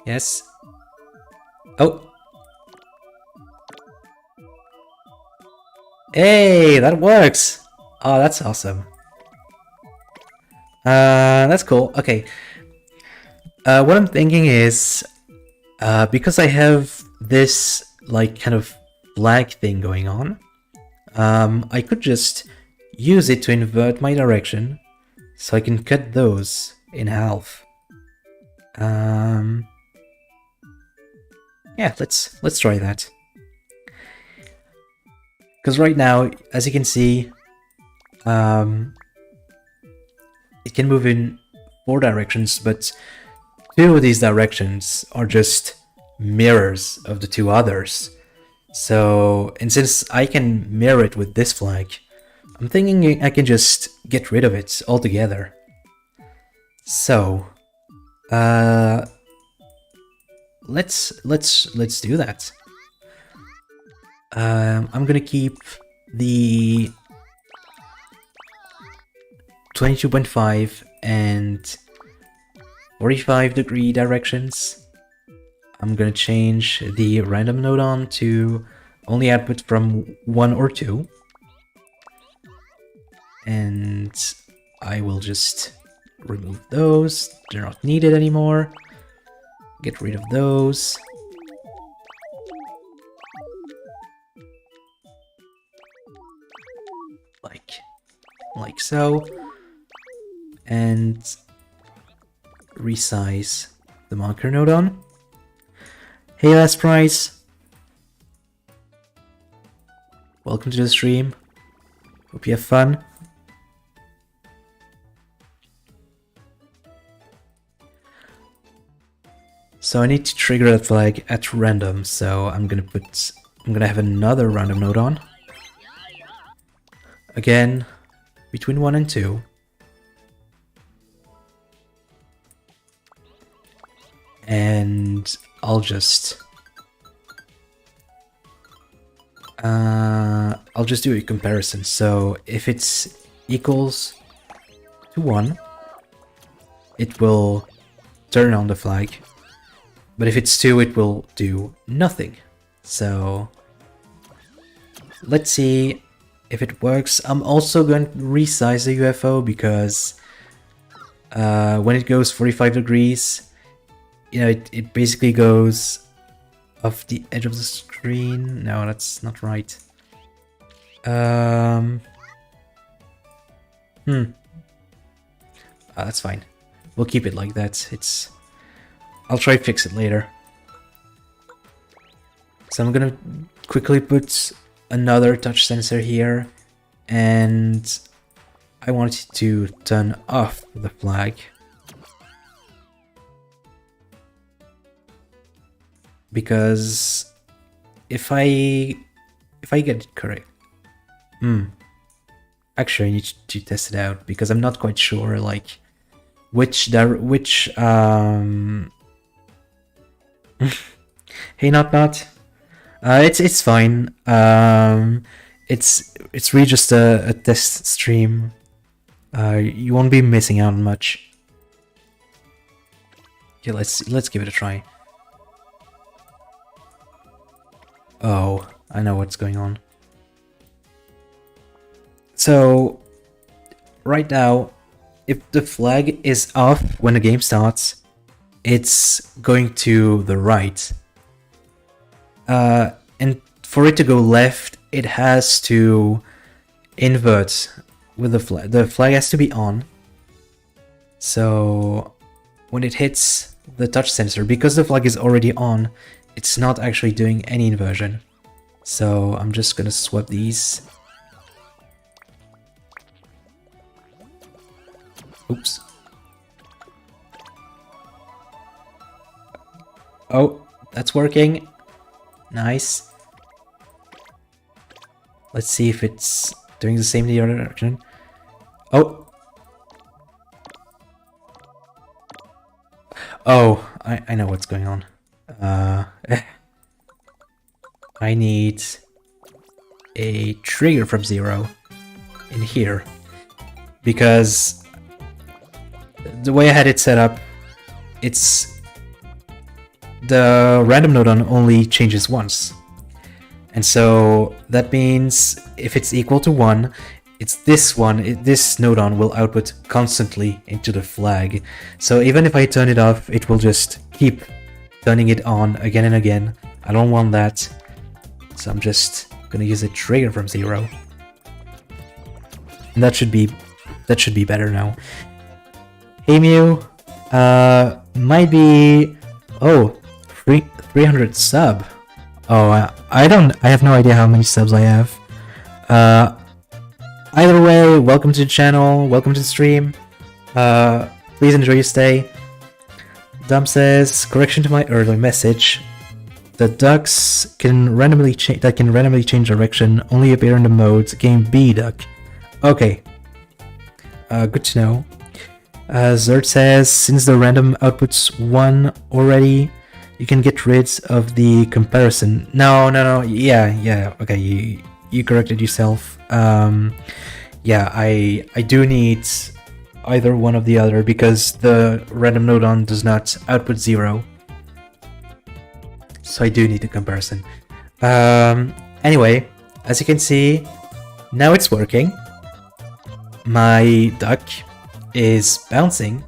Yes. Oh. Hey, that works. Oh, that's awesome. That's cool. Okay. What I'm thinking is, because I have this like kind of flag thing going on, I could just use it to invert my direction, so I can cut those in half. Yeah, let's try that. Because right now, as you can see, it can move in 4 directions, but 2 of these directions are just mirrors of the 2 others. So, and since I can mirror it with this flag, I'm thinking I can just get rid of it altogether. So, let's do that. I'm gonna keep the 22.5 and 45-degree directions. I'm gonna change the random node on to only output from 1 or 2. And I will just remove those. They're not needed anymore. Get rid of those. Like so. And resize the marker node on. Hey Last Prize! Welcome to the stream. Hope you have fun. So I need to trigger that flag at random, so I'm gonna have another random node on. Again, between 1 and 2. And I'll just do a comparison. So if it's equals to 1, it will turn on the flag. But if it's 2, it will do nothing. So let's see if it works. I'm also going to resize the UFO because when it goes 45 degrees, you know, it basically goes off the edge of the screen. No, that's not right. That's fine. We'll keep it like that. I'll try to fix it later. So I'm gonna quickly put another touch sensor here, and I want to turn off the flag. Because if I get it correct, actually I need to test it out because I'm not quite sure like which hey not it's fine. It's really just a test stream. You won't be missing out on much. Okay, let's give it a try. Oh, I know what's going on. So, right now, if the flag is off when the game starts, it's going to the right. And for it to go left, it has to invert with the flag. The flag has to be on. So, when it hits the touch sensor, because the flag is already on, it's not actually doing any inversion. So I'm just gonna swap these. Oops. Oh, that's working. Nice. Let's see if it's doing the same in the other direction. Oh. Oh, I know what's going on. I need a trigger from 0 in here because the way I had it set up, it's the random node on only changes once, and so that means if it's equal to 1, it's this node on will output constantly into the flag. So even if I turn it off, it will just keep turning it on again and again. I don't want that. So I'm just gonna use a trigger from 0. And that should be better now. Hey Mew, might be 300 sub. Oh, I have no idea how many subs I have. Either way, welcome to the channel, welcome to the stream. Please enjoy your stay. Dom says, correction to my earlier message. The ducks can randomly change direction only appear in the mode game B duck. Okay. Good to know. Zert says, since the random outputs 1 already, you can get rid of the comparison. No. Yeah. Okay, you corrected yourself. Yeah, I do need either one of the other because the random node on does not output 0. So I do need a comparison. Anyway, as you can see, now it's working. My duck is bouncing.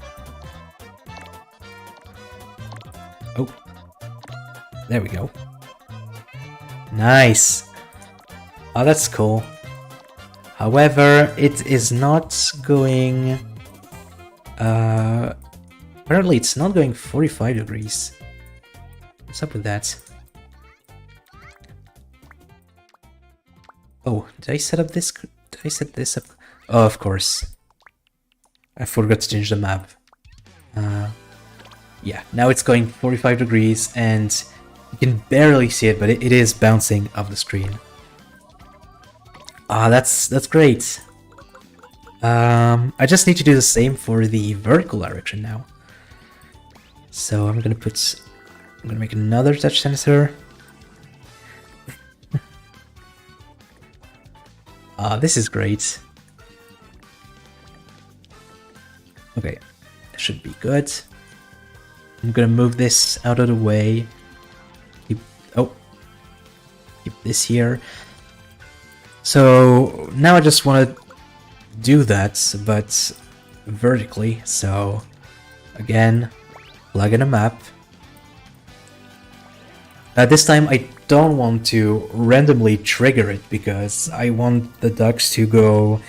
Oh, there we go. Nice. Oh, that's cool. However, it is not going... apparently it's not going 45 degrees. What's up with that? Oh, did I set up this? Did I set this up? Oh, of course. I forgot to change the map. Yeah, now it's going 45 degrees, and you can barely see it, but it is bouncing off the screen. Ah, that's great. I just need to do the same for the vertical direction now. So I'm gonna make another touch sensor. This is great. Okay, that should be good. I'm gonna move this out of the way. Keep this here. So now I just want to do that, but vertically. So again, plug in a map. This time I don't want to randomly trigger it because I want the ducks to go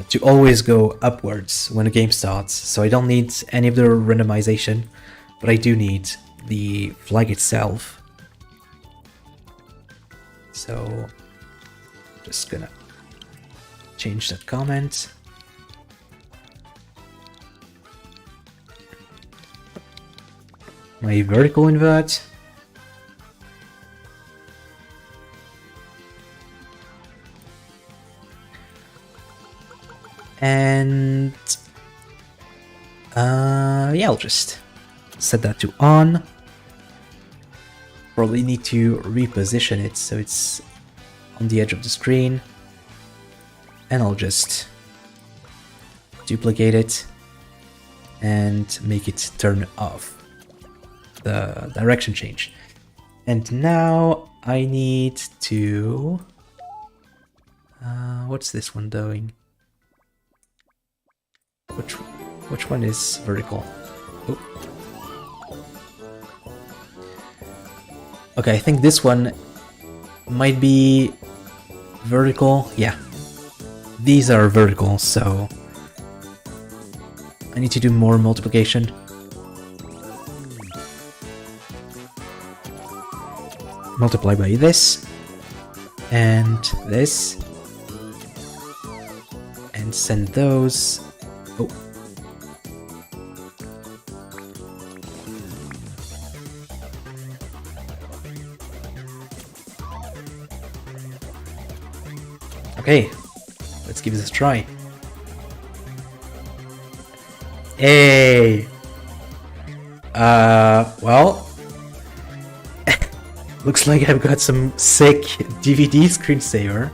to always go upwards when the game starts. So I don't need any of the randomization, but I do need the flag itself. So just gonna change that comment. My vertical invert. And yeah, I'll just set that to on. Probably need to reposition it so it's on the edge of the screen. And I'll just duplicate it and make it turn off the direction change. And now I need to what's this one doing? Which one is vertical? Ooh. Okay, I think this one might be vertical. Yeah, these are vertical, so I need to do more multiplication. Multiply by this and this, and send those. Oh. Okay, let's give this a try. Hey! Well, looks like I've got some sick DVD screensaver.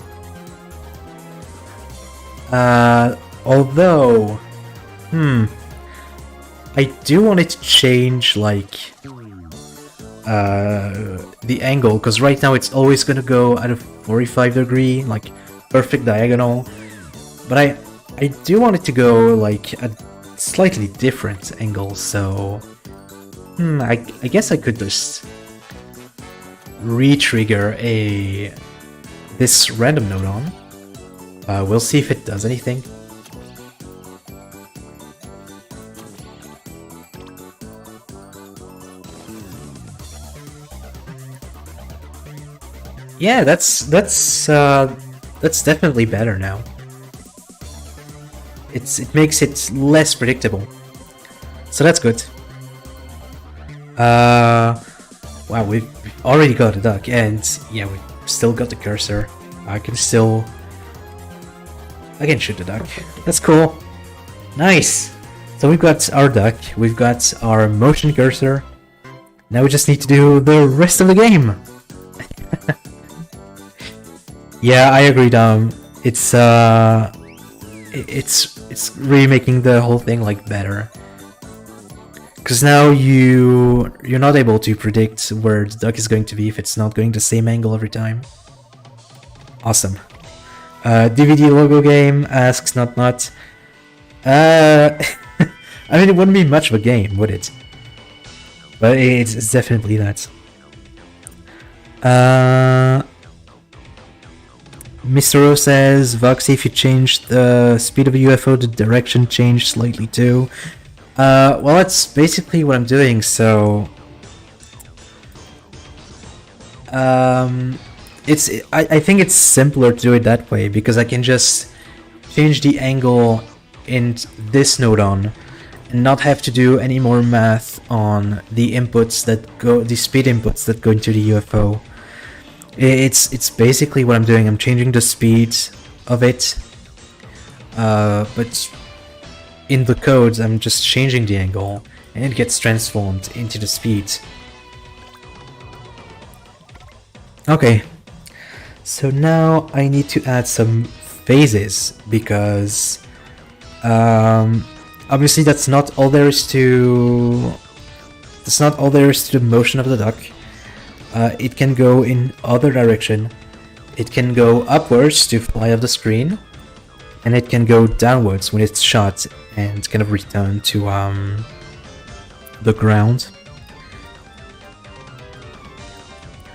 Although, I do want it to change, like, the angle, because right now it's always gonna go at a 45 degree, like, perfect diagonal. But I do want it to go, like, at slightly different angles, so... I guess I could just re-trigger this random node on. We'll see if it does anything. Yeah, that's definitely better now. It makes it less predictable, so that's good. Wow, we've already got a duck, and yeah, we've still got the cursor. I can shoot the duck. That's cool. Nice. So we've got our duck, we've got our motion cursor. Now we just need to do the rest of the game. Yeah, I agree, Dom. It's really making the whole thing like better. Because now you're not able to predict where the duck is going to be if it's not going the same angle every time. Awesome. DVD logo game asks not. I mean, it wouldn't be much of a game, would it? But it's definitely that. Mr. O says, Voxy, if you change the speed of a UFO, the direction changed slightly too. Well, that's basically what I'm doing, so... I think it's simpler to do it that way, because I can just change the angle in this node on, and not have to do any more math on the inputs that go, the speed inputs that go into the UFO. It's basically what I'm doing. I'm changing the speed of it, but in the codes I'm just changing the angle, and it gets transformed into the speed. Okay, so now I need to add some phases, because obviously that's not all there is to the motion of the duck. It can go in other direction. It can go upwards to fly off the screen, and it can go downwards when it's shot and kind of return to the ground.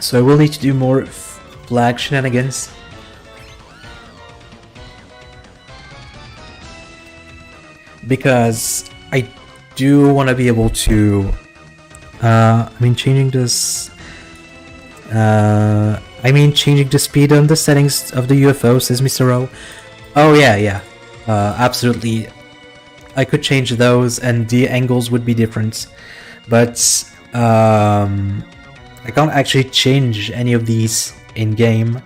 So I will need to do more flag shenanigans. Because I do want to be able to... changing this... changing the speed on the settings of the UFO, says Mr. O. Oh yeah. Absolutely. I could change those and the angles would be different. But I can't actually change any of these in-game,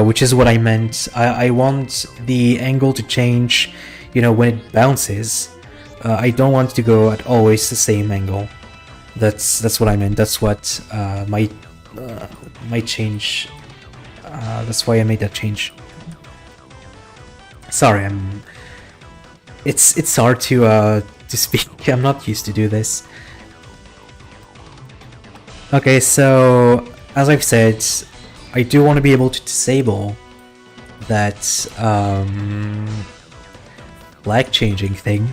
which is what I meant. I want the angle to change, when it bounces. I don't want to go at always the same angle. That's what I meant. That's what my change. That's why I made that change. Sorry, it's hard to speak. I'm not used to do this. Okay, so as I've said, I do want to be able to disable that flag changing thing.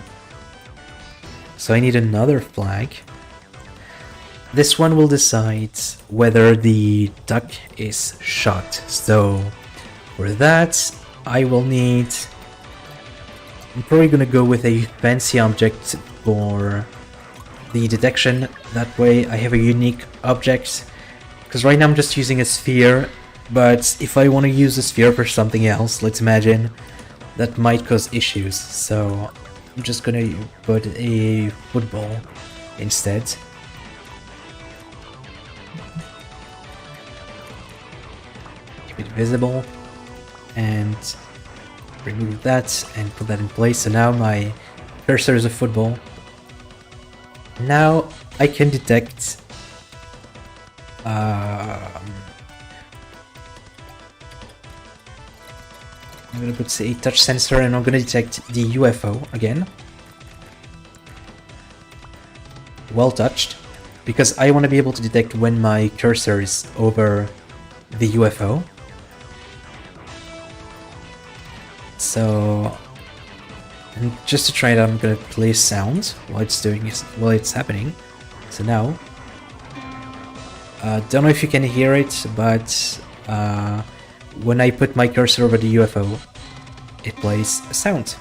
So I need another flag. This one will decide whether the duck is shot. So for that, I will need... I'm probably gonna go with a fancy object for the detection. That way I have a unique object. Because right now I'm just using a sphere, but if I want to use a sphere for something else, let's imagine, that might cause issues. So I'm just gonna put a football instead. Keep it visible and remove that and put that in place. So now my cursor is a football. Now I can detect I'm gonna put a touch sensor and I'm gonna detect the UFO again. Well touched, because I want to be able to detect when my cursor is over the UFO. So, and just to try it out, I'm gonna play sound while it's happening. So now, don't know if you can hear it, but when I put my cursor over the UFO, it plays a sound.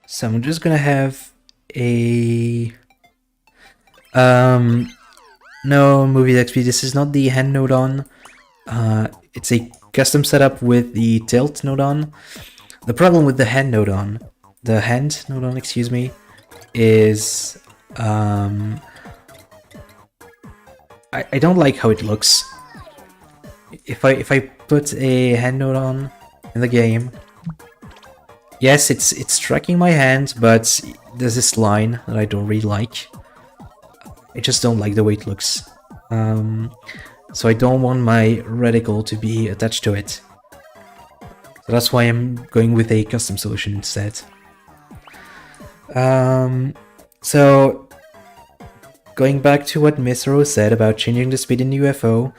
So I'm just gonna have a no movie XP. This is not the hand node on. It's a custom setup with the tilt node on. The problem with the hand node on, excuse me, is I don't like how it looks. If I put a hand node on in the game, yes, it's tracking my hand, but there's this line that I don't really like. I just don't like the way it looks. So I don't want my reticle to be attached to it. So that's why I'm going with a custom solution instead. So going back to what Misro said about changing the speed in UFO,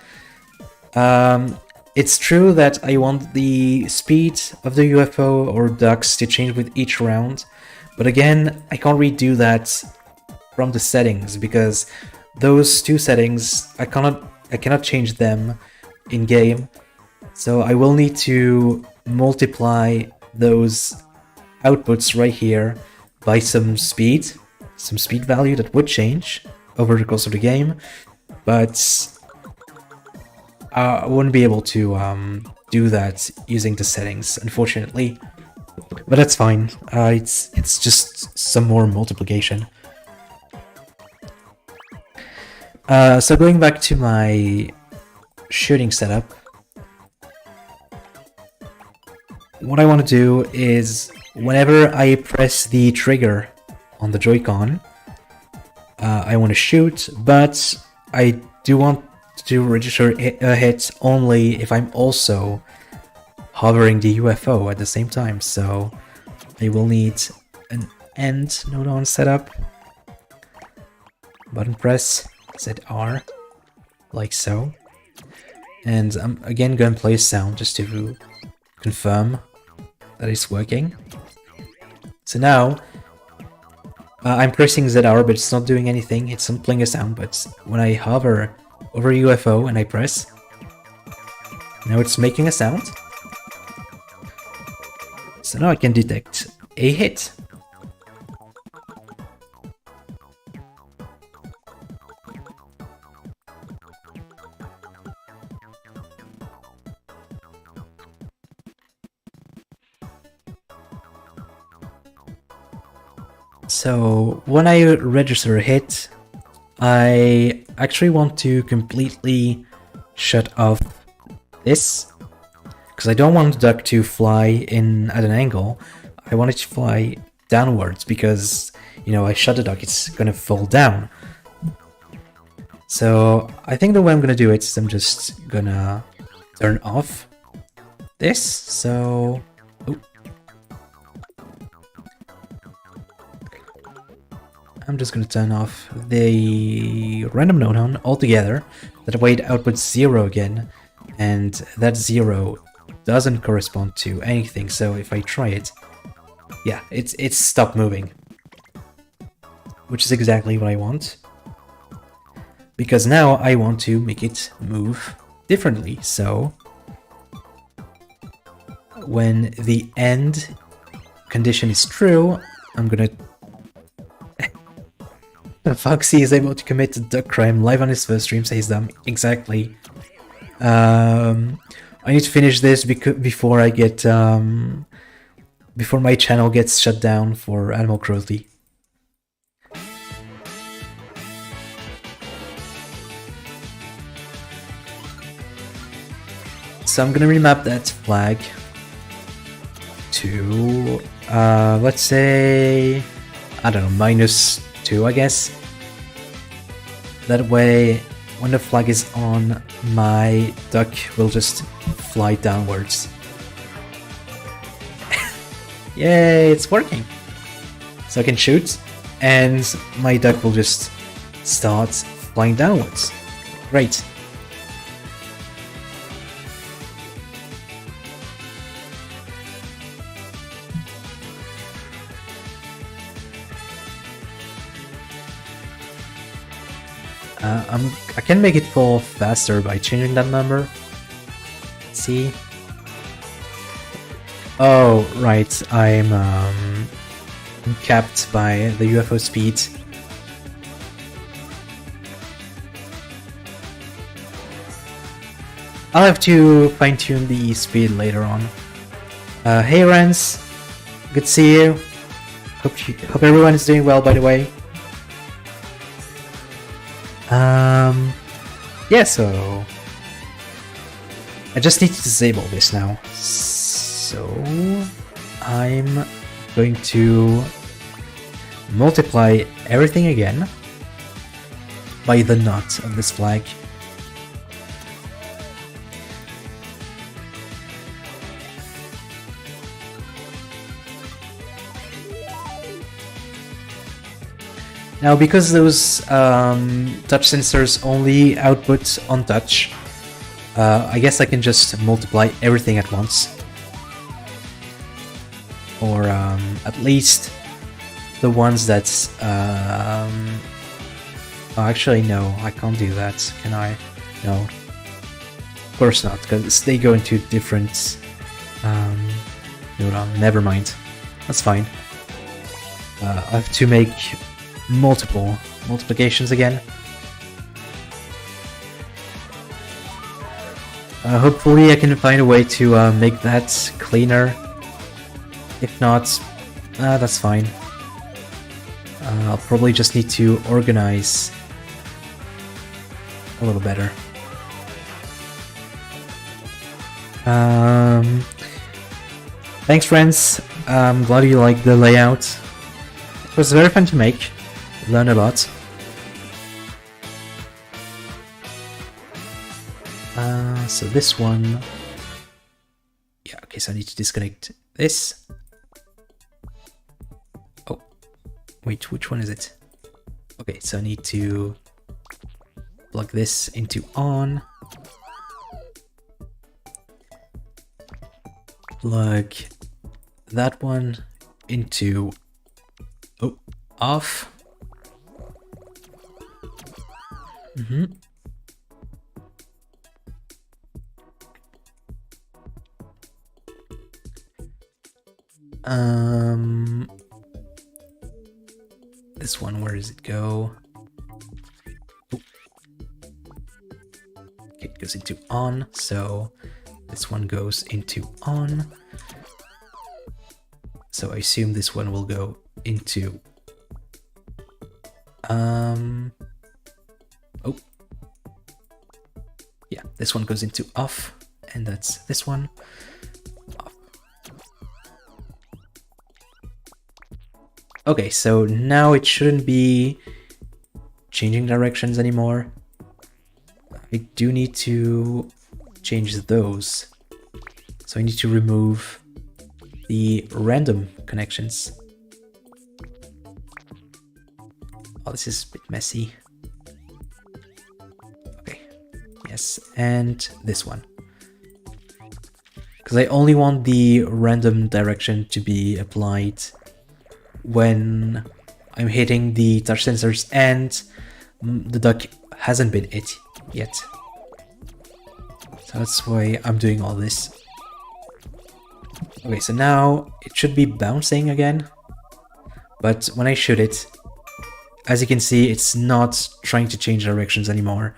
it's true that I want the speed of the UFO or ducks to change with each round, but again, I can't redo that from the settings, because those two settings, I cannot change them in game, So I will need to multiply those outputs right here by some speed value that would change over the course of the game, but I wouldn't be able to do that using the settings, unfortunately. But that's fine. It's just some more multiplication. So going back to my shooting setup, what I want to do is whenever I press the trigger on the Joy-Con, I want to shoot, but I do want to register a hit only if I'm also hovering the UFO at the same time. So I will need an end node on setup, button press, ZR, like so. And I'm again going to play a sound just to confirm that it's working. So now I'm pressing ZR, but it's not doing anything. It's not playing a sound, but when I hover over UFO and I press, now it's making a sound. So now I can detect a hit. So when I register a hit, I actually want to completely shut off this, because I don't want the duck to fly in at an angle. I want it to fly downwards, because, you know, I shut the duck, it's gonna fall down. So I think the way I'm gonna do it is I'm just gonna turn off this. So I'm just going to turn off the random node on altogether. That way it outputs 0 again, and that 0 doesn't correspond to anything. So if I try it, yeah, it's stopped moving, which is exactly what I want, because now I want to make it move differently. So when the end condition is true, I'm gonna Foxy is able to commit a duck crime live on his first stream, says them. Exactly. I need to finish this before I get before my channel gets shut down for animal cruelty. So I'm gonna remap that flag to let's say, I don't know, -2, I guess. That way, when the flag is on, my duck will just fly downwards. Yay, it's working! So I can shoot, and my duck will just start flying downwards. Great. I can make it fall faster by changing that number. Let's see. Oh, right, I'm capped by the UFO speed. I'll have to fine-tune the speed later on. Hey Rens, good to see you. Hope everyone is doing well, by the way. Yeah, so I just need to disable this now. So I'm going to multiply everything again by the nut of this flag. Now, because those touch sensors only output on touch, I guess I can just multiply everything at once. Or at least the ones that's... oh, actually, no, I can't do that, can I? No. course not, because they go into different... hold on, never mind. That's fine. I have to make multiple multiplications again. Hopefully I can find a way to make that cleaner. If not, that's fine. I'll probably just need to organize a little better. Thanks, friends. I'm glad you liked the layout. It was very fun to make. Learned a lot. So this one... Yeah, okay, so I need to disconnect this. Oh, wait, which one is it? Okay, so I need to plug this into on. Plug that one into off. This one, where does it go? Okay, it goes into on, so this one goes into on. So I assume this one will go into yeah, this one goes into off, and that's this one. Off. Okay, so now it shouldn't be changing directions anymore. I do need to change those. So I need to remove the random connections. Oh, this is a bit messy. Okay, yes, and this one. Because I only want the random direction to be applied when I'm hitting the touch sensors and the duck hasn't been hit yet. So that's why I'm doing all this. Okay, so now it should be bouncing again, but when I shoot it, as you can see, it's not trying to change directions anymore.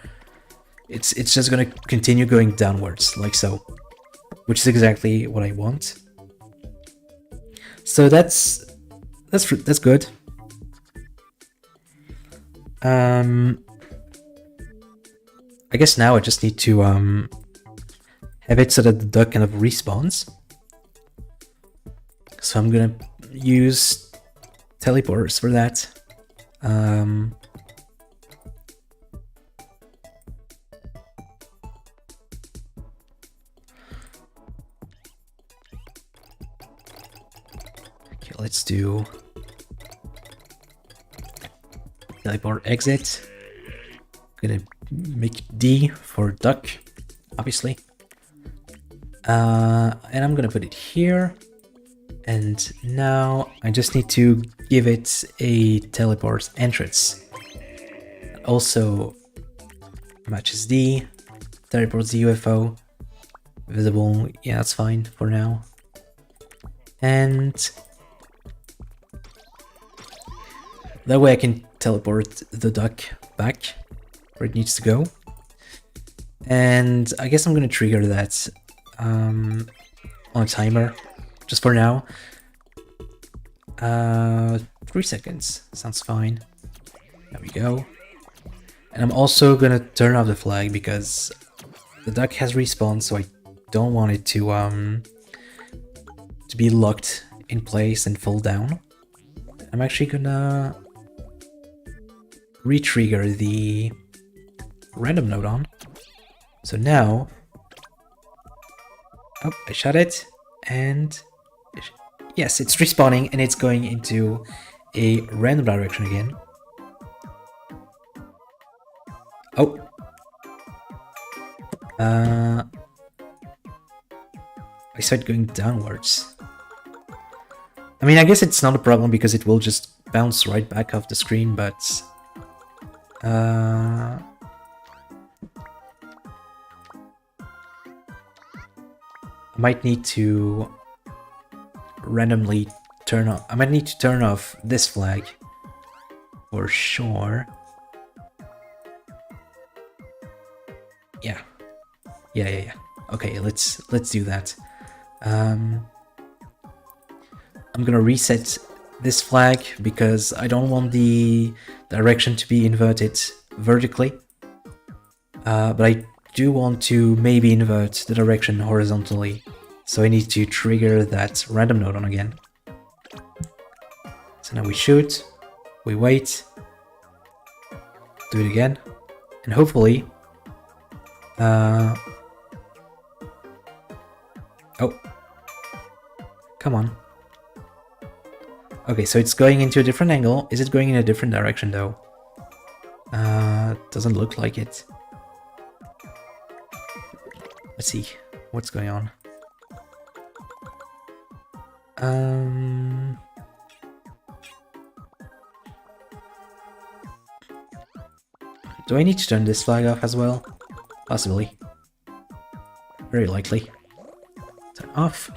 It's just gonna continue going downwards, like so, which is exactly what I want. So that's good. I guess now I just need to have it so that the duck kind of respawns. So I'm gonna use teleporters for that. Okay, let's do teleport exit. Gonna make D for duck, obviously. And I'm gonna put it here. And now I just need to give it a teleport entrance. Also matches D, teleports the UFO, visible, yeah, that's fine for now. And that way I can teleport the duck back where it needs to go. And I guess I'm gonna trigger that on a timer. Just for now. 3 seconds. Sounds fine. There we go. And I'm also gonna turn off the flag because the duck has respawned, so I don't want it to be locked in place and fall down. I'm actually gonna re-trigger the random node on. So now, oh, I shot it, and yes, it's respawning and it's going into a random direction again. Oh. I started going downwards. I mean, I guess it's not a problem because it will just bounce right back off the screen, but... I might need to randomly turn off. I might need to turn off this flag for sure. Yeah. Okay, let's do that. I'm gonna reset this flag because I don't want the direction to be inverted vertically. But I do want to maybe invert the direction horizontally. So I need to trigger that random node on again. So now we shoot, we wait, do it again, and hopefully... Oh. Come on. Okay, so it's going into a different angle. Is it going in a different direction though? Doesn't look like it. Let's see what's going on. Do I need to turn this flag off as well? Possibly. Very likely. Turn off.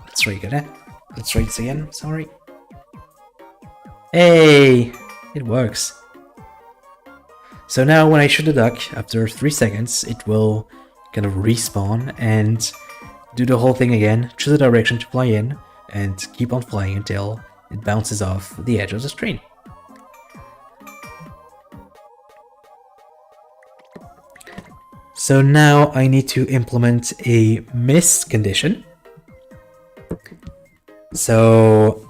Let's try again. Let's try this again. Sorry. Hey! It works. So now when I shoot the duck, after 3 seconds, it will kind of respawn and do the whole thing again, choose a direction to fly in, and keep on flying until it bounces off the edge of the screen. So now I need to implement a miss condition. So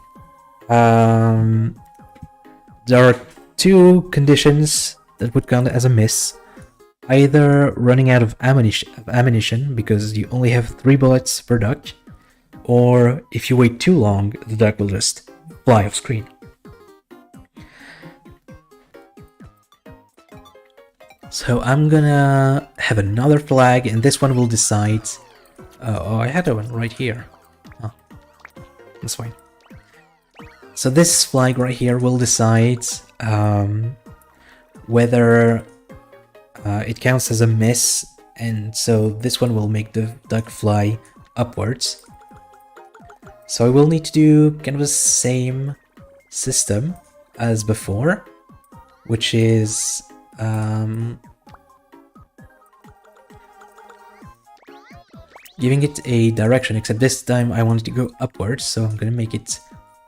there are two conditions that would count as a miss. Either running out of ammunition because you only have 3 bullets per duck, or if you wait too long, the duck will just fly off screen. So I'm gonna have another flag, and this one will decide... oh, I had one right here. Oh, that's fine. So this flag right here will decide whether it counts as a miss, and so this one will make the duck fly upwards. So I will need to do kind of the same system as before, which is giving it a direction, except this time I want it to go upwards, so I'm gonna make it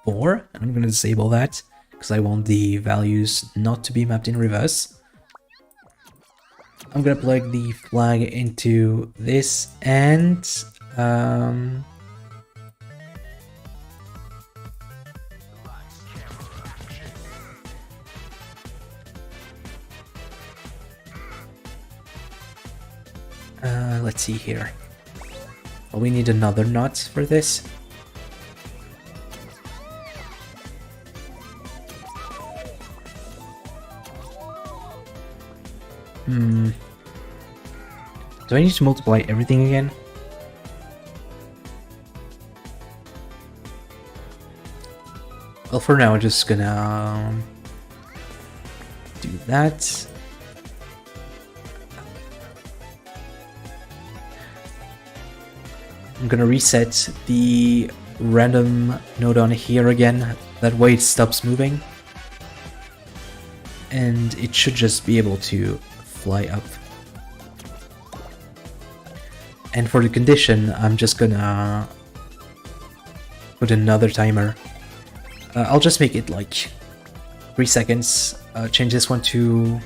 4, and I'm gonna disable that because I want the values not to be mapped in reverse. I'm gonna plug the flag into this, and let's see here. Well, we need another nut for this. Do I need to multiply everything again? Well, for now, I'm just gonna do that. I'm gonna reset the random node on here again. That way it stops moving. And it should just be able to fly up. And for the condition, I'm just gonna put another timer. I'll just make it like 3 seconds. Change this one to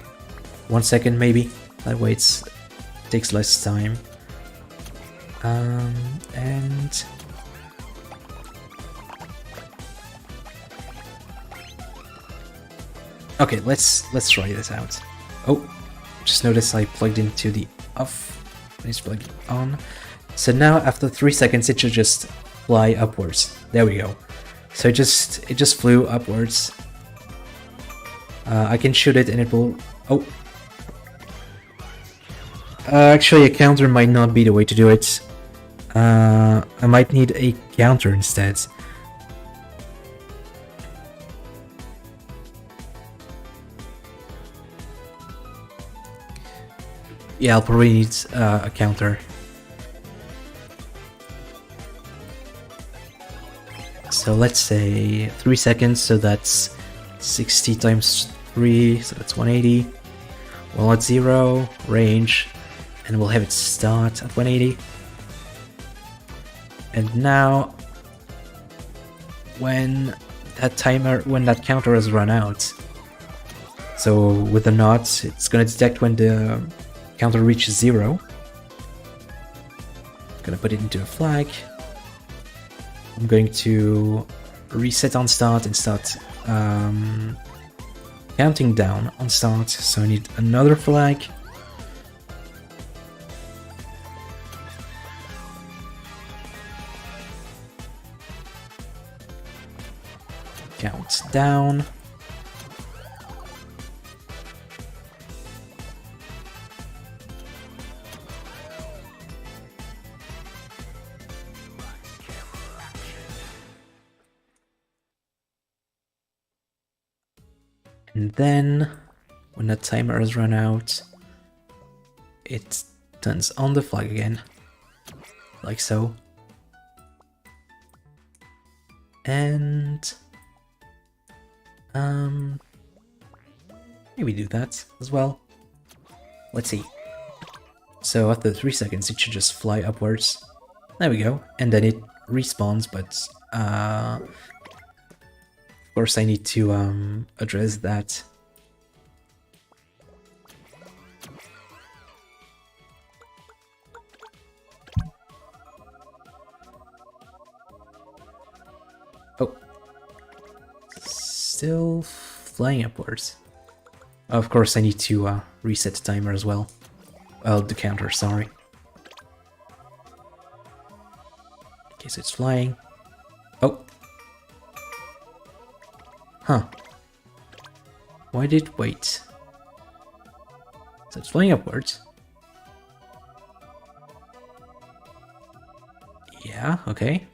1 second maybe. That way it takes less time. And okay, let's try this out. Oh, just notice I plugged into the off. Let's plug it on. So now after 3 seconds, it should just fly upwards. There we go. So it just flew upwards. I can shoot it and it will. Oh. Actually, a counter might not be the way to do it. I might need a counter instead. Yeah, I'll probably need a counter. So let's say 3 seconds, so that's 60 times 3, so that's 180. We'll add 0, range, and we'll have it start at 180. And now, when that counter has run out, so with the NOT, it's gonna detect when the counter reaches 0. Gonna put it into a flag. I'm going to reset on start and start counting down on start, so I need another flag. Count down. And then, when the timer has run out, it turns on the flag again, like so. And maybe do that as well. Let's see. So after 3 seconds, it should just fly upwards. There we go. And then it respawns, but of course I need to address that. Oh. Still flying upwards. Of course I need to reset the timer as well. Well, the counter, sorry. Okay, so it's flying. Oh. Huh. Why did it wait? So it's flying upwards. Yeah, okay.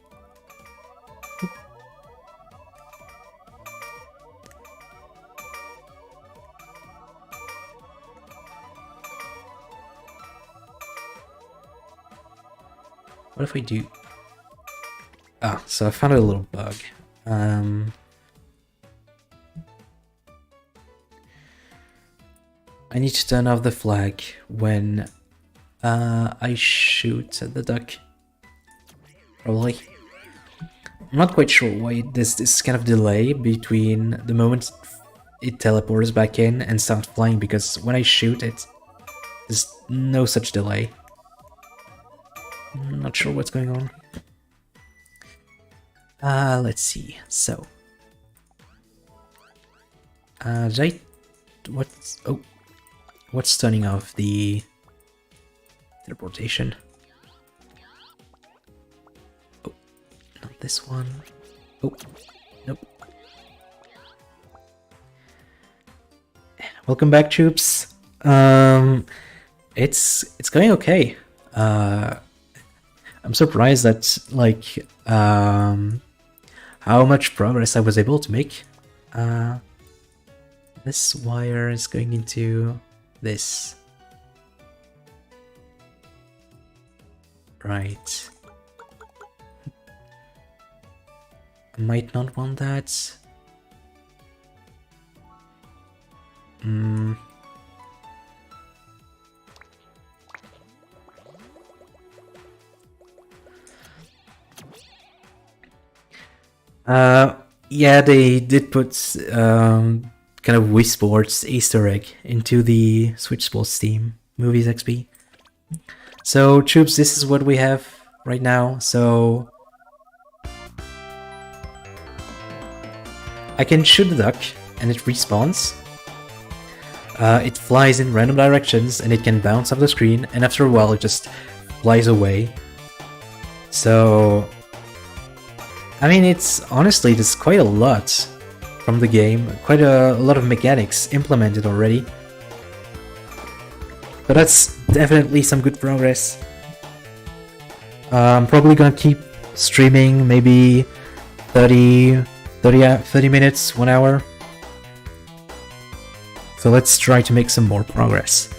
What if we do... Ah, so I found a little bug. I need to turn off the flag when I shoot at the duck. Probably. I'm not quite sure why there's this kind of delay between the moment it teleports back in and starts flying, because when I shoot it, there's no such delay. I'm not sure what's going on. Let's see. So, what's turning off the teleportation? Oh, not this one. Oh, nope. Welcome back, troops. It's going okay. I'm surprised at like how much progress I was able to make. This wire is going into this. Right. I might not want that. Yeah, they did put kind of Wii Sports Easter egg into the Switch Sports Team Movies XP. So, troops, this is what we have right now. So, I can shoot the duck and it respawns. It flies in random directions and it can bounce off the screen, and after a while it just flies away. So, I mean, it's honestly, there's quite a lot from the game, quite a lot of mechanics implemented already. But that's definitely some good progress. I'm probably gonna keep streaming, maybe 30 minutes, 1 hour. So let's try to make some more progress.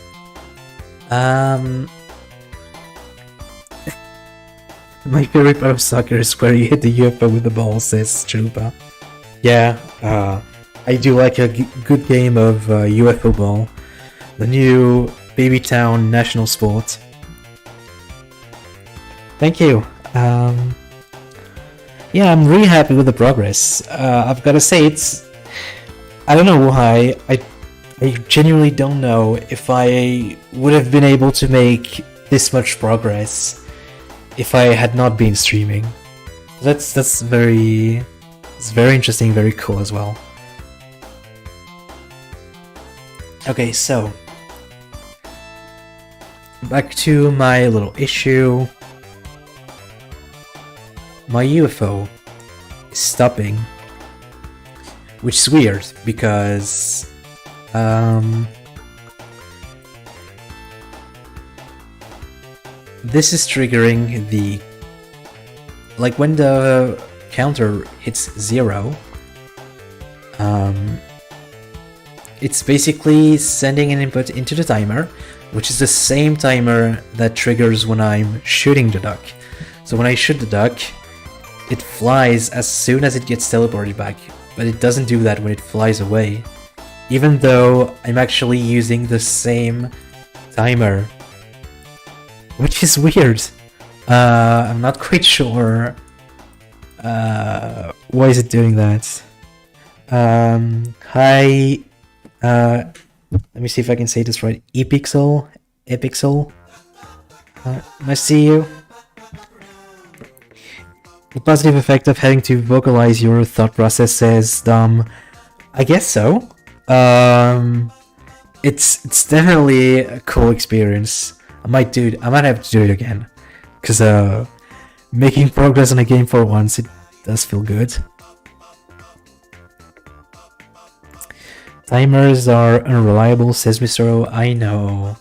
My favorite part of soccer is where you hit the UFO with the ball, says Chupa. Yeah, I do like a good game of UFO ball. The new Babytown national sport. Thank you. Yeah, I'm really happy with the progress. I've gotta say, I don't know why. I genuinely don't know if I would have been able to make this much progress if I had not been streaming. That's very... It's very interesting, very cool as well. Okay, so... Back to my little issue. My UFO is stopping. Which is weird, because... this is triggering the... Like, when the counter hits 0, it's basically sending an input into the timer, which is the same timer that triggers when I'm shooting the duck. So when I shoot the duck, it flies as soon as it gets teleported back, but it doesn't do that when it flies away, even though I'm actually using the same timer, which is weird. I'm not quite sure why is it doing that. Hi, let me see if I can say this right. Epixel. Nice to see you. The positive effect of having to vocalize your thought process, says I guess so. It's definitely a cool experience. I might have to do it again, because making progress on a game for once, it does feel good. Timers are unreliable, says Mr. O. I know,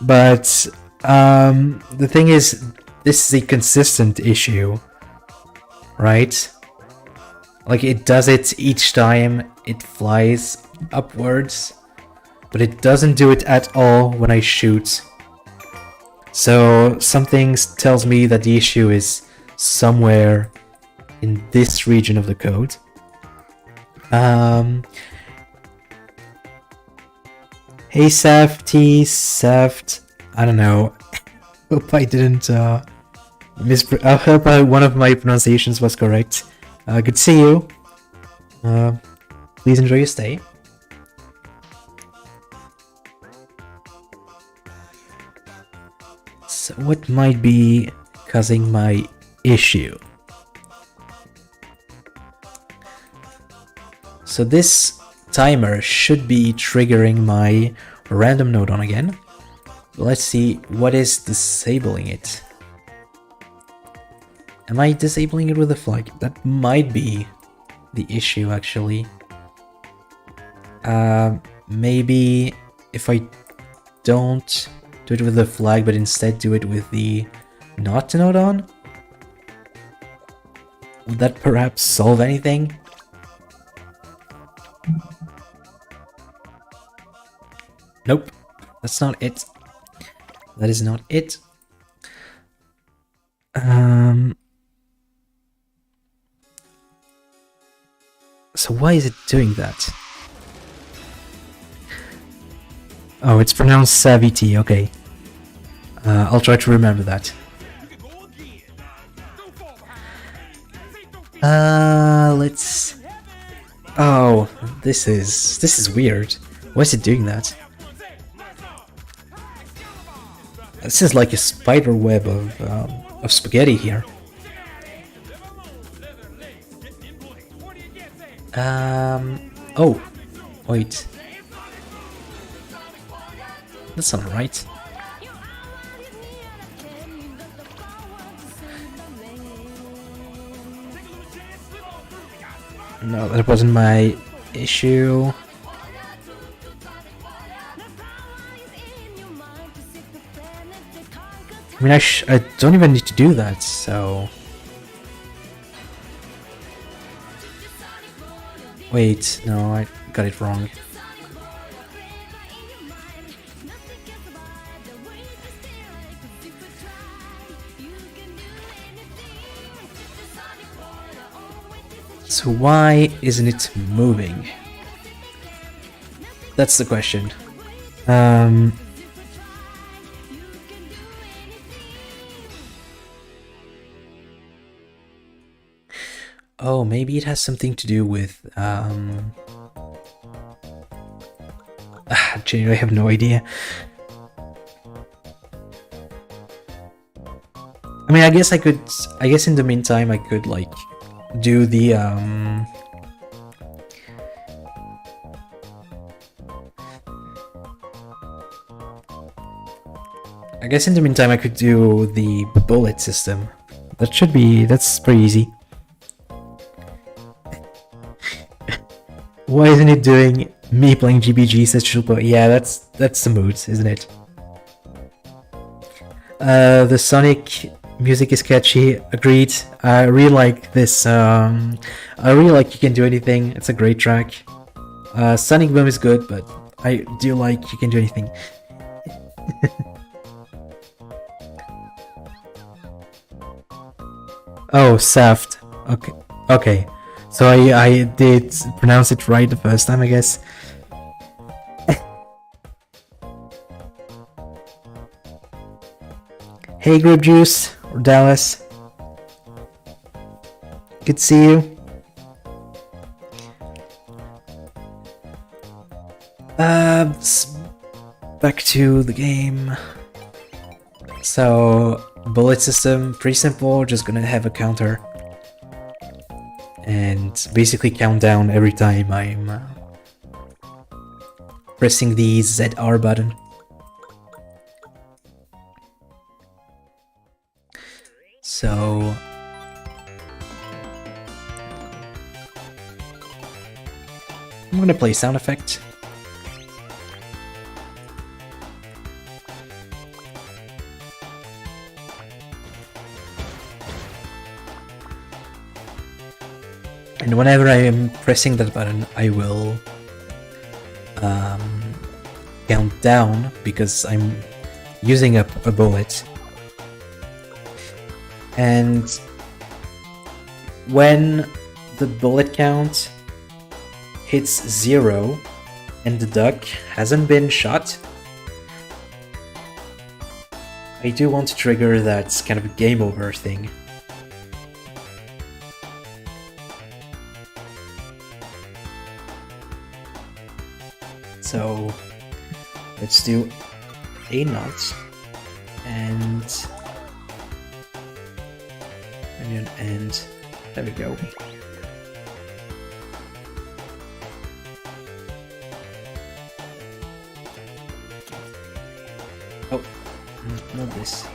but the thing is, this is a consistent issue, right? Like, it does it each time it flies upwards, but it doesn't do it at all when I shoot. So something tells me that the issue is somewhere in this region of the code. Hey Saft, I don't know. Hope I didn't I hope one of my pronunciations was correct. Good to see you. Please enjoy your stay. So what might be causing my issue? So this timer should be triggering my random node on again. Let's see what is disabling it. Am I disabling it with a flag? That might be the issue, actually. Maybe if I don't do it with the flag, but instead do it with the not node on? Would that perhaps solve anything? Nope, that's not it. That is not it. So why is it doing that? Oh, it's pronounced Savity, okay. I'll try to remember that. Let's... Oh, this is weird. Why is it doing that? This is like a spider web of spaghetti here. Oh, wait. That's not right. No, that wasn't my issue. I mean, I don't even need to do that, so... Wait, no, I got it wrong. So why isn't it moving? That's the question. Oh, maybe it has something to do with genuinely, I have no idea. I mean, I guess in the meantime I could like do the I guess in the meantime I could do the bullet system. That's pretty easy. Why isn't it doing me playing GBG? Says Chulpo. Yeah, that's the mood, isn't it? The Sonic music is catchy. Agreed. I really like this. I really like You Can Do Anything. It's a great track. Sonic Boom is good, but I do like You Can Do Anything. Oh, Saft. Okay. Okay. So I did pronounce it right the first time, I guess. Hey, Grape Juice or Dallas. Good to see you. Back to the game. So, bullet system, pretty simple. Just gonna have a counter. And basically count down every time I'm pressing the ZR button. So I'm gonna play sound effect. And whenever I am pressing that button, I will count down because I'm using a bullet. And when the bullet count hits 0 and the duck hasn't been shot, I do want to trigger that kind of a game over thing. So let's do a knot and there we go. Oh, not this.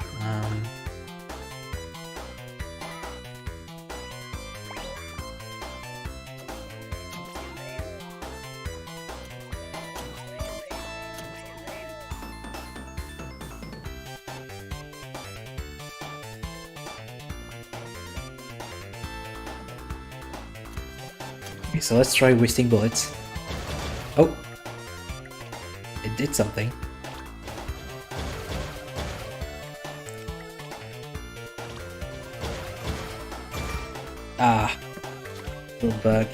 Okay, so let's try wasting bullets. Oh, it did something. Ah, little bug.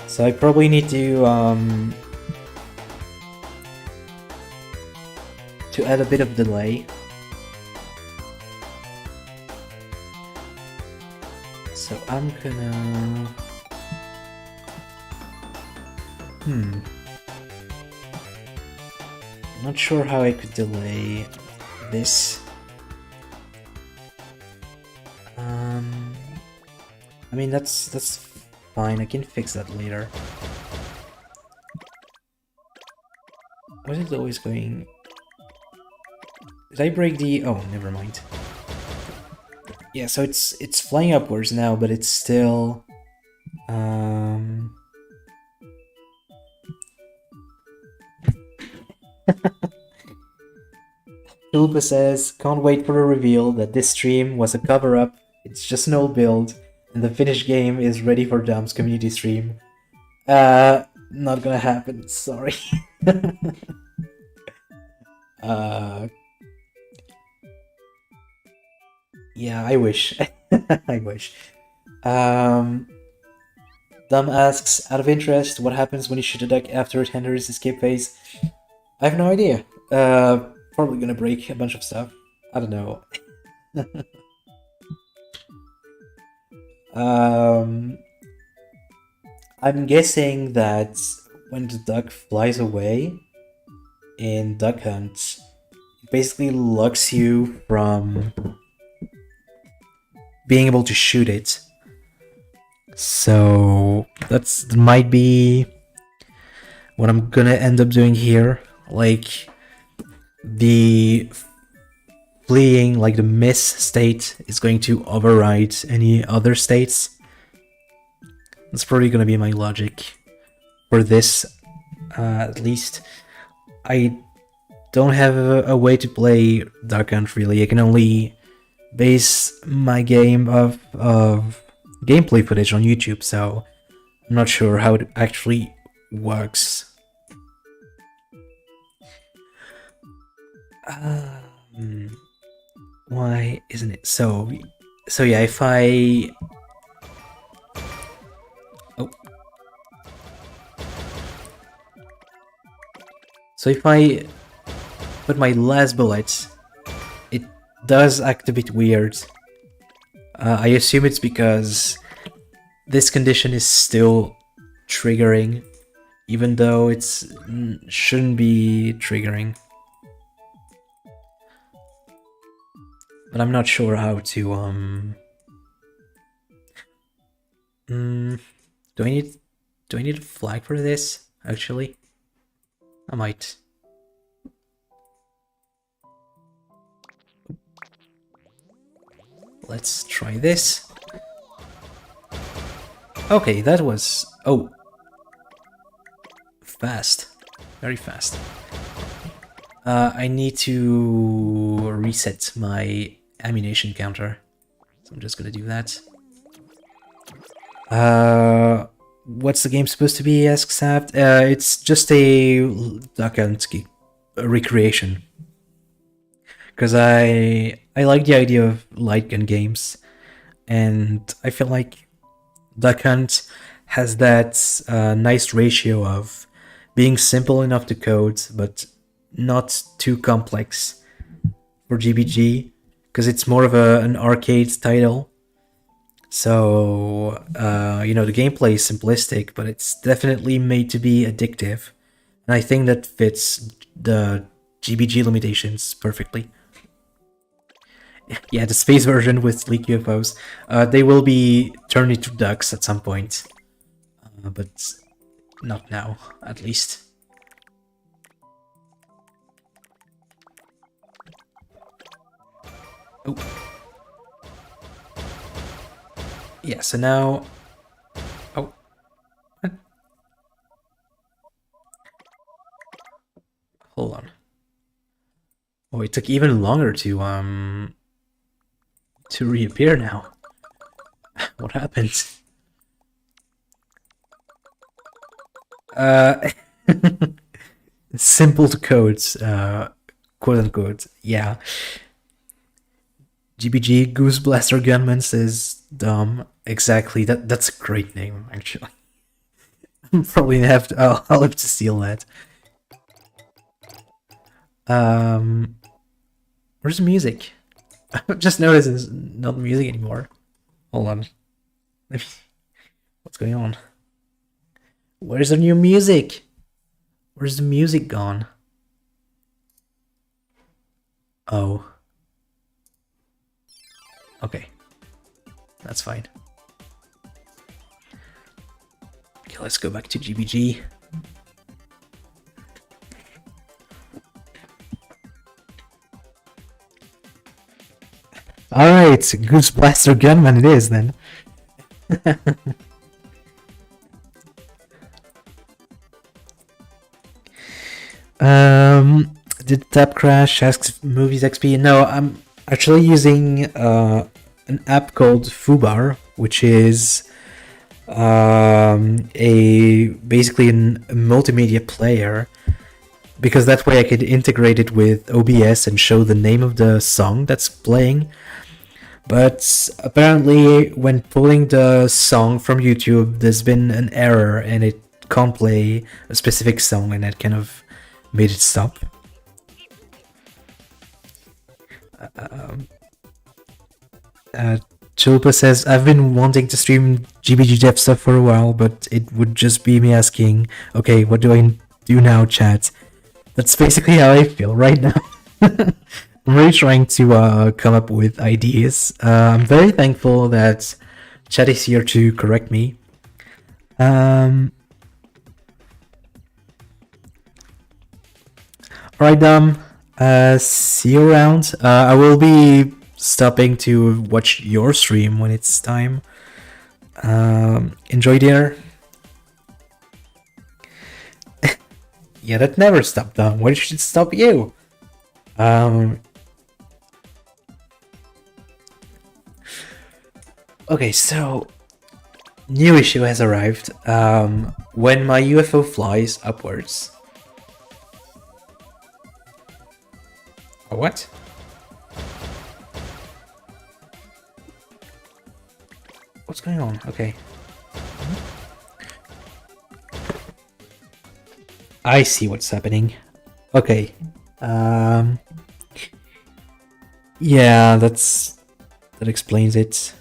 So I probably need to add a bit of delay. So I'm gonna... I'm not sure how I could delay this. I mean, that's fine, I can fix that later. What is it always going... Did I break the... Oh, never mind. Yeah, so it's flying upwards now, but it's still... Tulpa says, can't wait for the reveal that this stream was a cover-up, it's just an old build, and the finished game is ready for Dom's community stream. Not gonna happen, sorry. Yeah, I wish. I wish. Um, Dom asks, out of interest, what happens when you shoot a duck after it enters escape phase? I have no idea. Probably gonna break a bunch of stuff. I don't know. um, I'm guessing that when the duck flies away in Duck Hunt, it basically locks you from being able to shoot it. So that might be what I'm gonna end up doing here. Like the fleeing, like the miss state is going to override any other states. That's probably gonna be my logic for this, at least. I don't have a way to play Duck Hunt really. I can only base my game of gameplay footage on YouTube, so I'm not sure how it actually works. Why isn't it so yeah, if I so if I put my last bullet, it does act a bit weird. I assume it's because this condition is still triggering, even though it shouldn't be triggering. But I'm not sure how to do I need a flag for this, actually? I might. Let's try this. Okay, that was... oh. Fast. Very fast. I need to reset my ammunition counter. So I'm just gonna do that. What's the game supposed to be, asks Saft? It's just a Duck Hunt recreation. Because I like the idea of light gun games, and I feel like Duck Hunt has that nice ratio of being simple enough to code, but not too complex for GBG, because it's more of an arcade title. So, you know, the gameplay is simplistic, but it's definitely made to be addictive. And I think that fits the GBG limitations perfectly. Yeah, the space version with sleek UFOs. They will be turned into ducks at some point. But not now, at least. Oh. Yeah, so now... oh. What? Hold on. Oh, it took even longer to reappear now. What happened? Simple to code, quote unquote. Yeah. GBG Goose Blaster Gunman says dumb. Exactly. That's a great name, actually. I'm probably gonna have to. I'll have to steal that. Where's the music? I've just noticed there's not music anymore. Hold on. What's going on? Where's the new music? Where's the music gone? Oh. Okay. That's fine. Okay, let's go back to GBG. Alright, Goose Blaster Gunman it is then. Did tab crash? Asks Movies XP. No, I'm actually using an app called Fubar, which is basically a multimedia player, because that way I could integrate it with OBS and show the name of the song that's playing. But apparently when pulling the song from YouTube, there's been an error and it can't play a specific song, and that kind of made it stop. Chilpa says, I've been wanting to stream GBG dev stuff for a while, but it would just be me asking, okay, what do I do now, chat? That's basically how I feel right now. I'm really trying to come up with ideas. I'm very thankful that chat is here to correct me. Alright, see you around. I will be stopping to watch your stream when it's time. Enjoy dinner. Yeah, that never stopped them. Why should it stop you? Okay, so new issue has arrived. When my UFO flies upwards. What? What's going on? Okay. I see what's happening. Okay. Yeah, that explains it.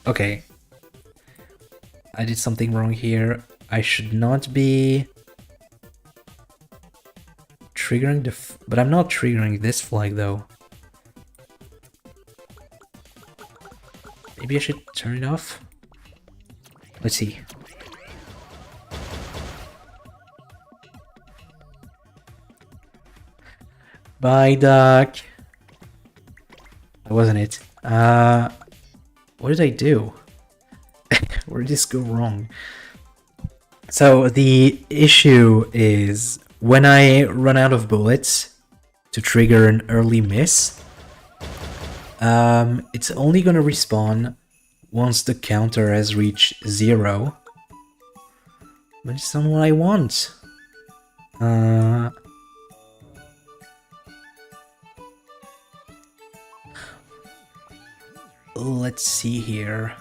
Okay. I did something wrong here. I should not be triggering but I'm not triggering this flag though. Maybe I should turn it off. Let's see. Bye, duck. That wasn't it. What did I do? Where did this go wrong? So the issue is when I run out of bullets to trigger an early miss, it's only gonna respawn once the counter has reached 0. But it's not what I want. Let's see here.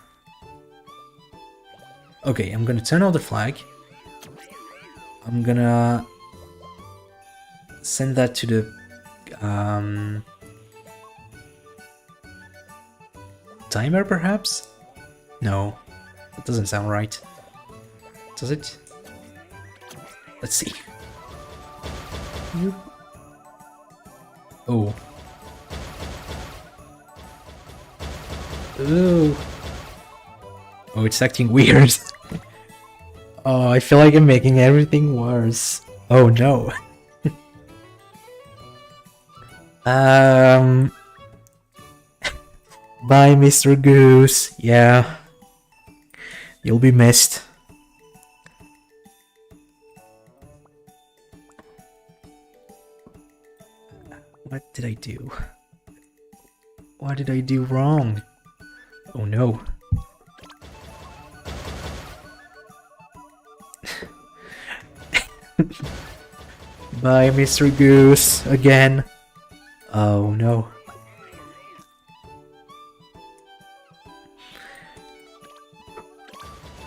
Okay, I'm gonna turn off the flag. I'm gonna send that to the timer, perhaps? No, that doesn't sound right. Does it? Let's see. Oh. Ooh. Oh, it's acting weird. Oh, I feel like I'm making everything worse. Oh no. Bye, Mr. Goose. Yeah. You'll be missed. What did I do? What did I do wrong? Oh no. Bye, Mr. Goose, again. Oh no.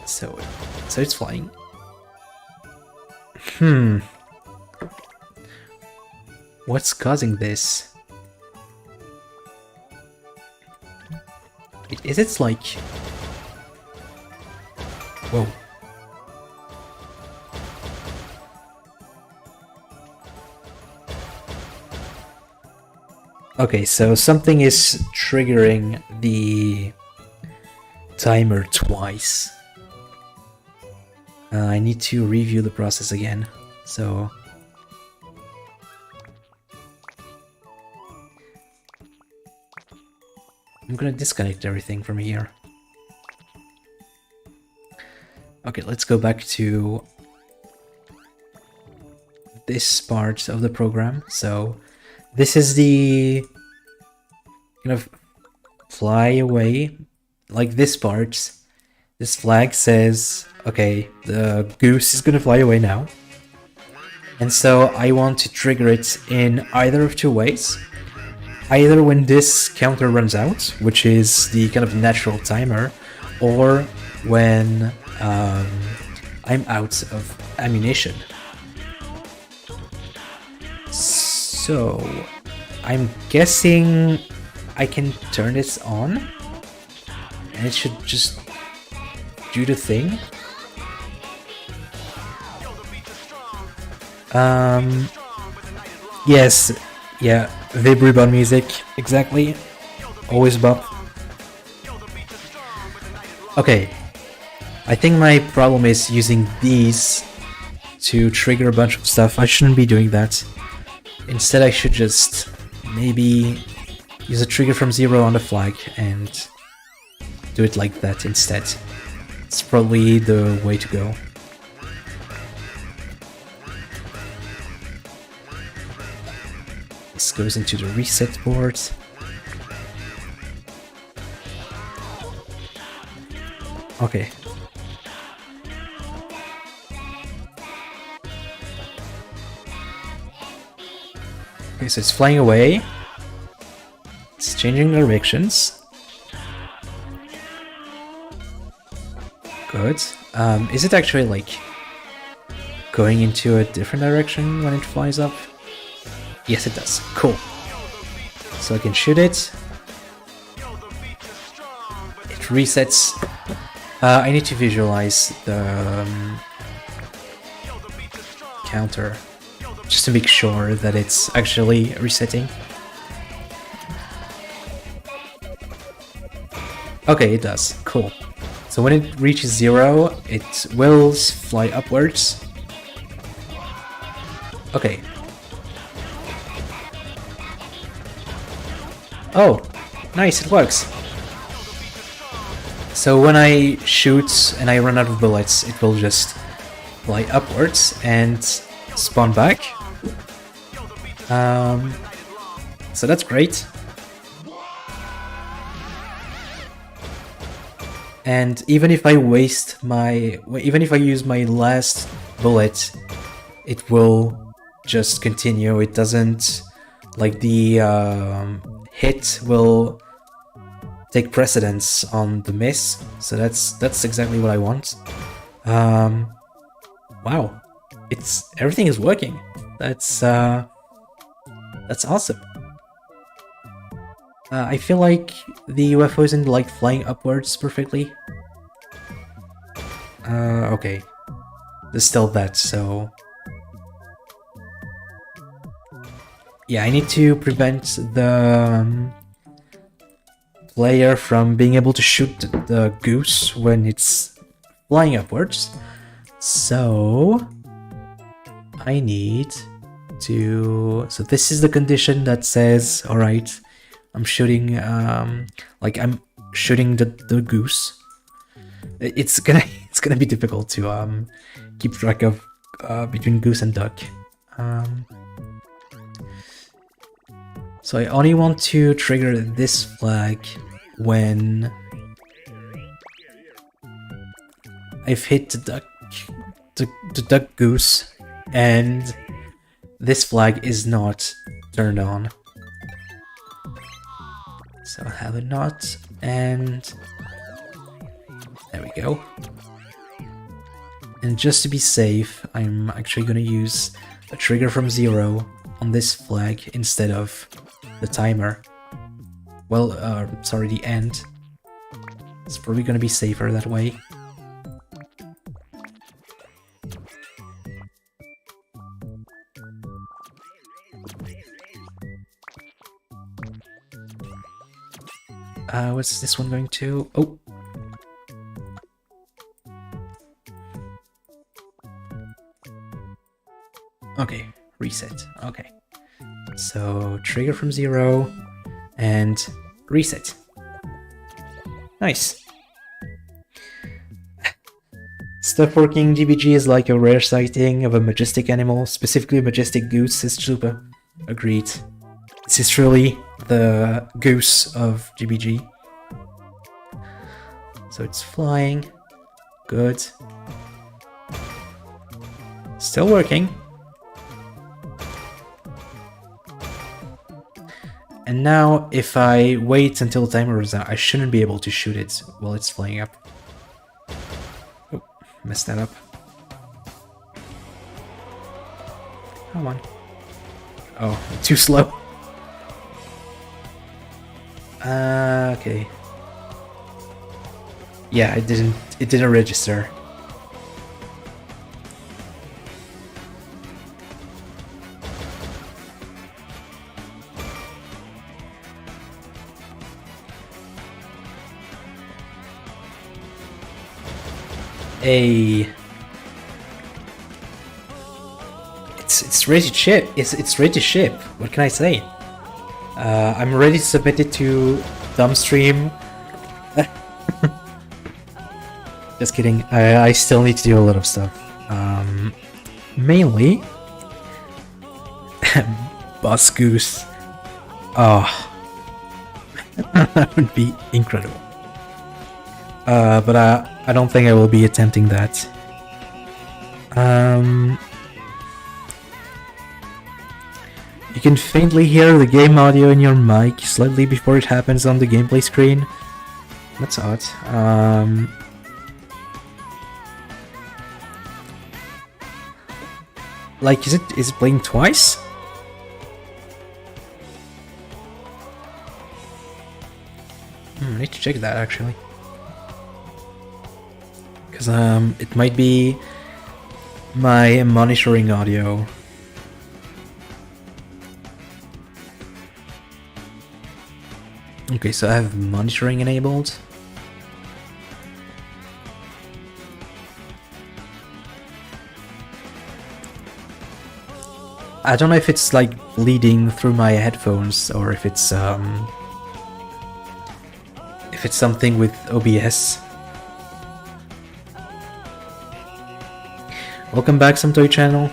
So it's flying. What's causing this? Is it like... Whoa. Okay, so something is triggering the timer twice. I need to review the process again, so... I'm gonna disconnect everything from here. Okay, let's go back to this part of the program. So this is the kind of fly away, like this part. This flag says, okay, the goose is gonna fly away now. And so I want to trigger it in either of two ways. Either when this counter runs out, which is the kind of natural timer, or when I'm out of ammunition. So I'm guessing I can turn this on and it should just do the thing. Yes, yeah, Vibri music, exactly. Always bop. Okay, I think my problem is using these to trigger a bunch of stuff. I shouldn't be doing that. Instead, I should just maybe use a trigger from 0 on the flag and do it like that instead. It's probably the way to go. This goes into the reset board. Okay. Okay, so it's flying away. It's changing directions. Good. Is it actually like going into a different direction when it flies up? Yes, it does. Cool. So I can shoot it. It resets. I need to visualize the counter just to make sure that it's actually resetting. Okay, it does. Cool. So when it reaches 0, it will fly upwards. Okay. Oh, nice, it works. So when I shoot and I run out of bullets, it will just fly upwards and spawn back. So that's great. And even if I use my last bullet, it will just continue. It doesn't, like, the hit will take precedence on the miss. So that's exactly what I want. Wow, everything is working. That's awesome. I feel like the UFO isn't like flying upwards perfectly. Okay. There's still that, so... Yeah, I need to prevent the player from being able to shoot the goose when it's flying upwards. So... I need to... So this is the condition that says, alright, I'm shooting, I'm shooting the goose. It's gonna be difficult to keep track of between goose and duck. So I only want to trigger this flag when I've hit the duck goose and this flag is not turned on. So I'll have a not, and there we go. And just to be safe, I'm actually gonna use a trigger from 0 on this flag instead of the timer. Well, sorry, the end. It's probably gonna be safer that way. What's this one going to? Oh! Okay, reset. Okay. So, trigger from 0 and reset. Nice. Stuff working GBG is like a rare sighting of a majestic animal, specifically a majestic goose, says Chupa. Agreed. This is truly the goose of GBG. So it's flying. Good. Still working. And now, if I wait until the timer runs out, I shouldn't be able to shoot it while it's flying up. Oh, messed that up. Come on. Oh, too slow. Okay. Yeah, it didn't register. It's ready to ship. It's ready to ship. What can I say? I'm ready to submit it to Dumbstream. Just kidding. I still need to do a lot of stuff. Mainly Boss Goose. Oh, that would be incredible. But I don't think I will be attempting that. You can faintly hear the game audio in your mic slightly before it happens on the gameplay screen. That's odd. Like, is it playing twice? I need to check that actually. Because it might be my monitoring audio. Okay, so I have monitoring enabled. I don't know if it's like bleeding through my headphones or if it's something with OBS. Welcome back, Some Toy Channel.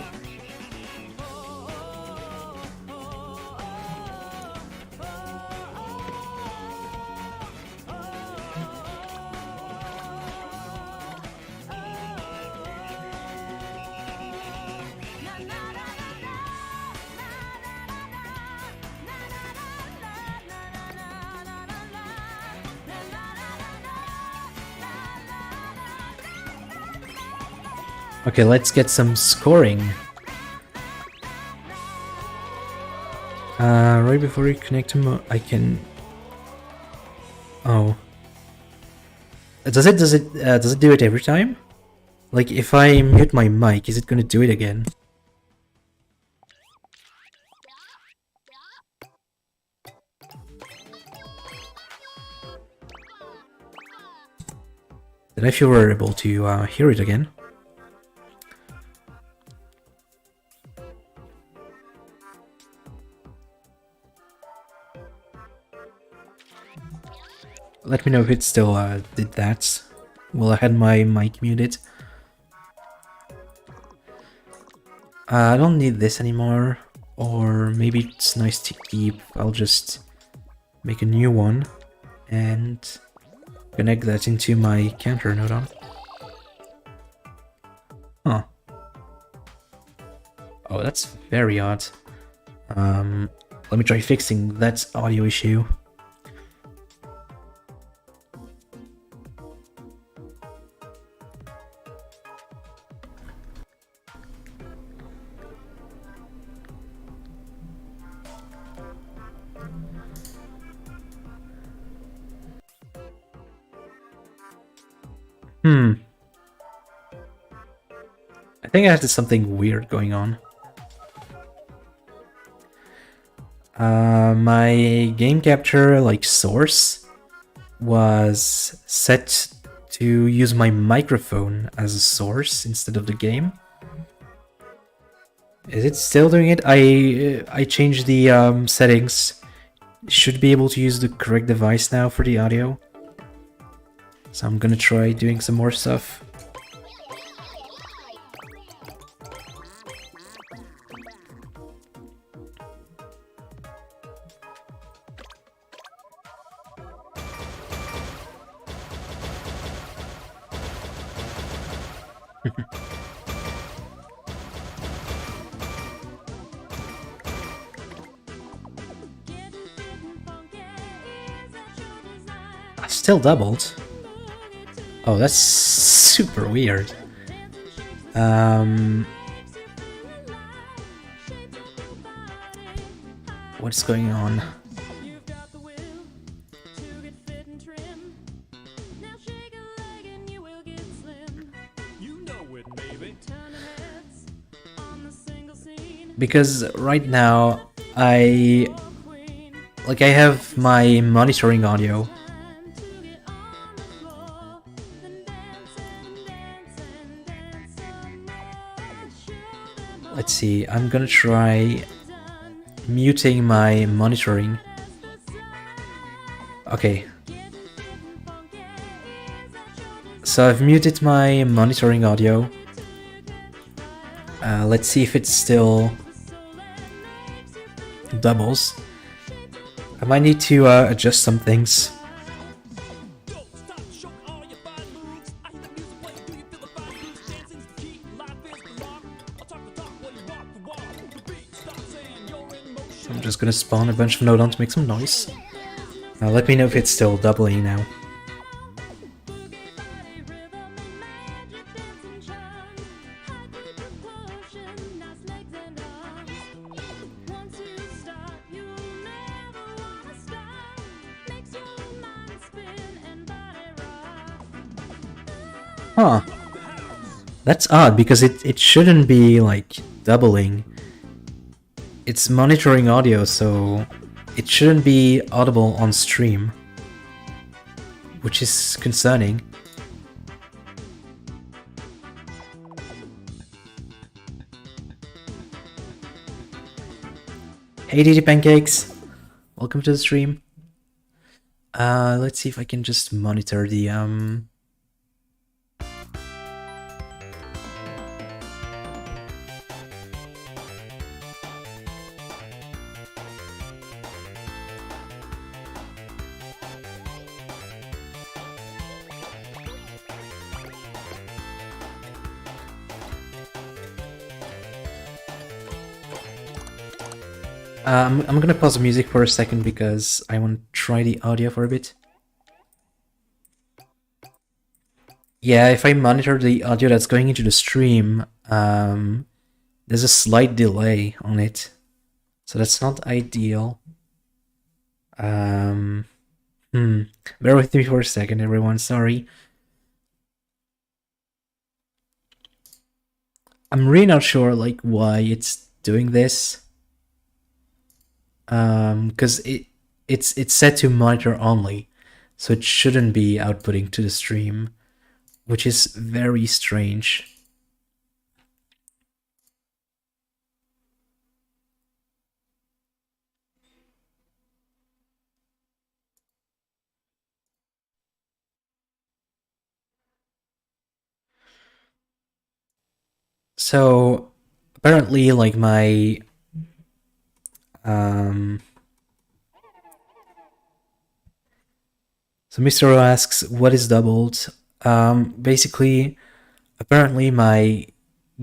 Okay, let's get some scoring. Right before you connect to I can. Oh. Does it do it every time? Like, if I mute my mic, is it gonna do it again? Then if you were able to hear it again. Let me know if it still did that. Well, I had my mic muted. I don't need this anymore, or maybe it's nice to keep. I'll just make a new one and connect that into my counter node on. Huh. Oh, that's very odd. Let me try fixing that audio issue. I think I have something weird going on. My game capture, like, source was set to use my microphone as a source instead of the game. Is it still doing it? I changed the settings. Should be able to use the correct device now for the audio. So I'm gonna try doing some more stuff. Still doubled. Oh, that's super weird. What's going on? Because right now I have my monitoring audio. Let's see, I'm gonna try muting my monitoring. Okay. So I've muted my monitoring audio. Let's see if it still doubles. I might need to adjust some things. I'm just gonna spawn a bunch of nodons to make some noise. Let me know if it's still doubling now. Huh. That's odd, because it shouldn't be, like, doubling. It's monitoring audio, so it shouldn't be audible on stream. Which is concerning. Hey DD Pancakes! Welcome to the stream. Let's see if I can just monitor the, I'm gonna pause the music for a second because I want to try the audio for a bit. Yeah, if I monitor the audio that's going into the stream, there's a slight delay on it. So that's not ideal. Bear with me for a second, everyone, sorry. I'm really not sure, like, why it's doing this. Because it's set to monitor only, so it shouldn't be outputting to the stream, which is very strange. So apparently, like, my so Mr. O asks, what is doubled? Basically, apparently my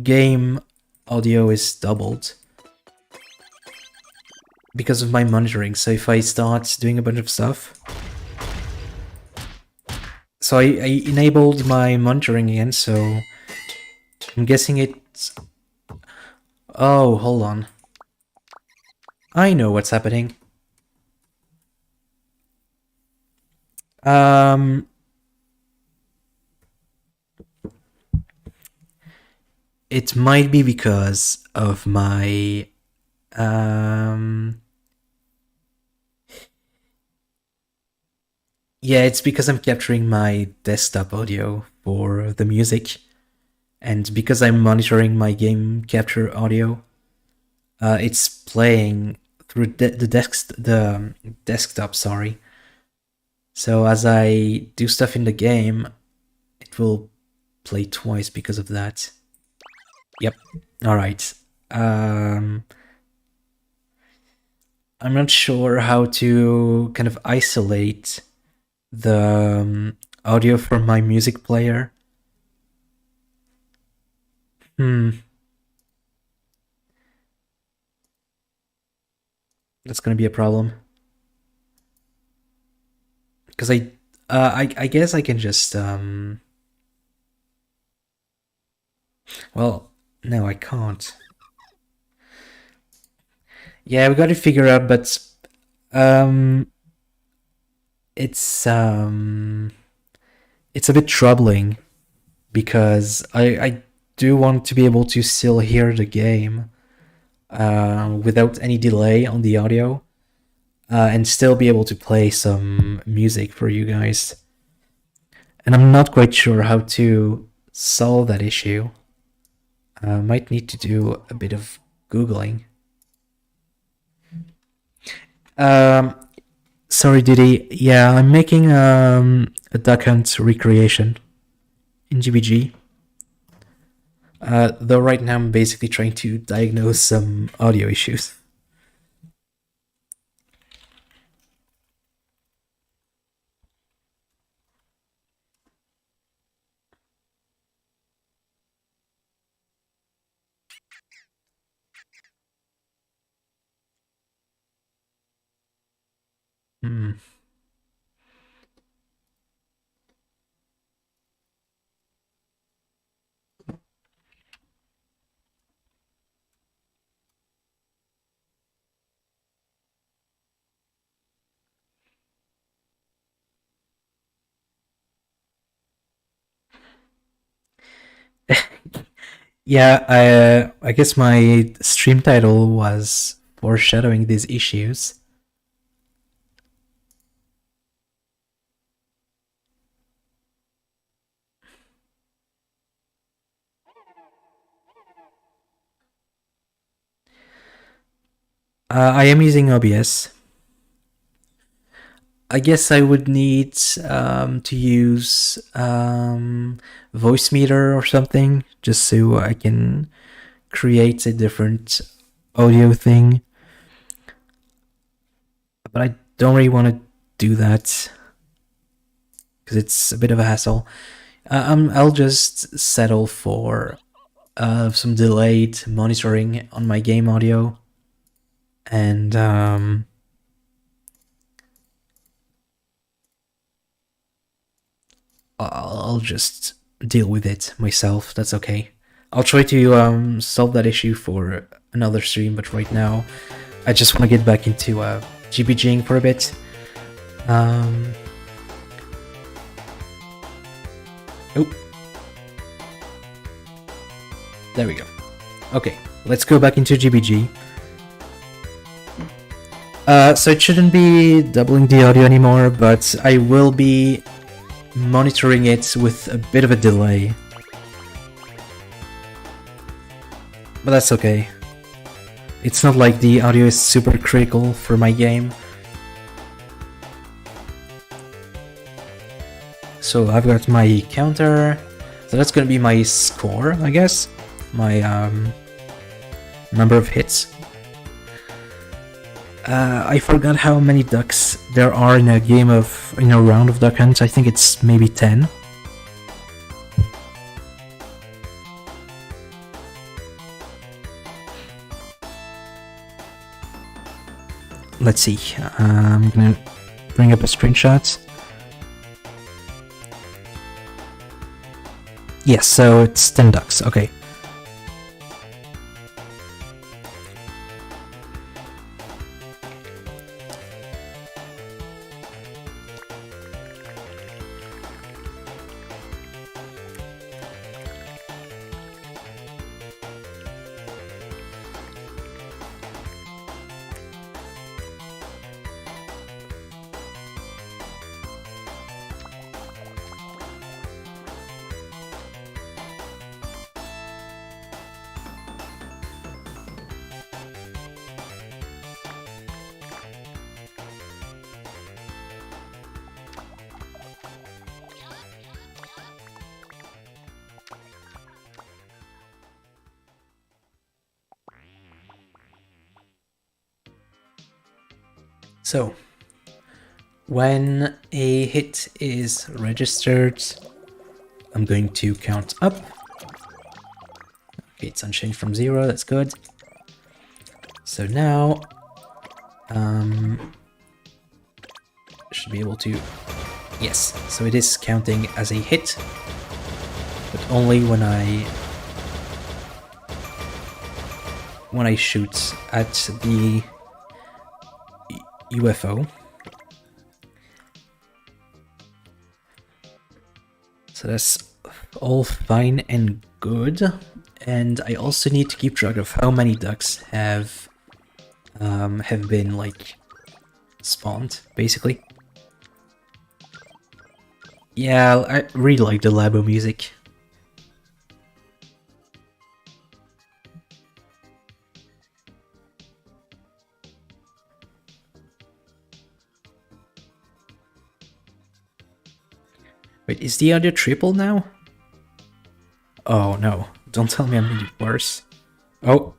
game audio is doubled because of my monitoring. So if I start doing a bunch of stuff, so I enabled my monitoring again, so I'm guessing it's... Oh, hold on. I know what's happening. It might be because of my... Yeah, it's because I'm capturing my desktop audio for the music. And because I'm monitoring my game capture audio, it's playing through the desktop, sorry. So as I do stuff in the game, it will play twice because of that. Yep. Alright. I'm not sure how to kind of isolate the audio from my music player. That's gonna be a problem. Because I guess I can just well, no, I can't. Yeah, we got to figure out, but um, it's um, it's a bit troubling because I do want to be able to still hear the game without any delay on the audio and still be able to play some music for you guys. And I'm not quite sure how to solve that issue. Might need to do a bit of Googling. Um, sorry, Diddy. Yeah, I'm making a Duck Hunt recreation in GBG. Though right now I'm basically trying to diagnose some audio issues. Hmm. Yeah, I guess my stream title was foreshadowing these issues. I am using OBS. I guess I would need to use voice meter or something just so I can create a different audio thing. But I don't really want to do that because it's a bit of a hassle. I'll just settle for some delayed monitoring on my game audio, and I'll just deal with it myself. That's okay. I'll try to solve that issue for another stream, but right now I just want to get back into GBGing for a bit. Oh. There we go. Okay, let's go back into GBG. So it shouldn't be doubling the audio anymore, but I will be monitoring it with a bit of a delay. But that's okay. It's not like the audio is super critical for my game. So I've got my counter. So that's gonna be my score, I guess. My number of hits. I forgot how many ducks there are in a round of Duck Hunt. I think it's maybe 10. Let's see. I'm gonna bring up a screenshot. Yes, so it's 10 ducks. Okay. So, when a hit is registered, I'm going to count up. Okay, it's unchanged from 0, that's good. So now, should be able to Yes, so it is counting as a hit, but only when I shoot at the UFO. So that's all fine and good. And I also need to keep track of how many ducks have been like spawned, basically. Yeah, I really like the Labo music. Wait, is the audio triple now? Oh no, don't tell me I'm gonna do worse. Oh.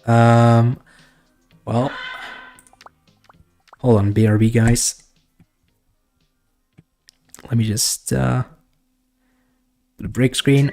Well. Hold on, BRB guys. Let me just, the break screen.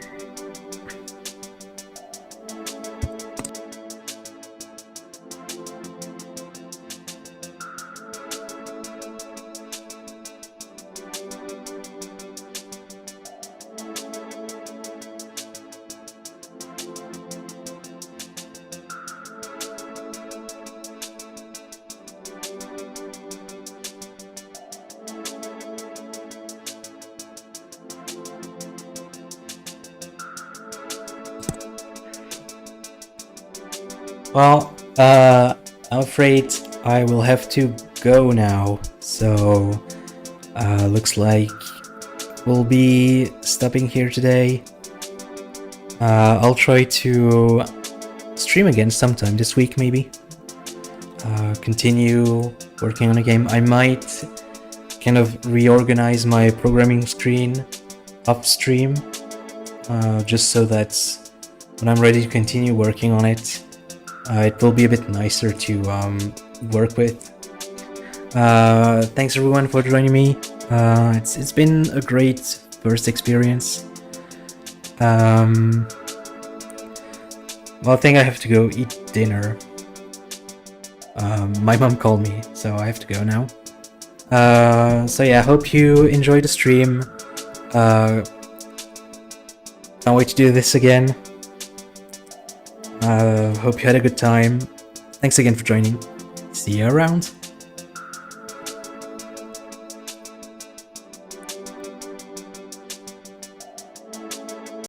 Well, I'm afraid I will have to go now, so looks like we'll be stopping here today. I'll try to stream again sometime this week, maybe. Continue working on a game. I might kind of reorganize my programming screen upstream, just so that when I'm ready to continue working on it, it will be a bit nicer to work with. Thanks everyone for joining me. It's been a great first experience. Well, I think I have to go eat dinner. My mom called me, so I have to go now. So yeah, hope you enjoyed the stream. Can't wait to do this again. Hope you had a good time. Thanks again for joining. See you around.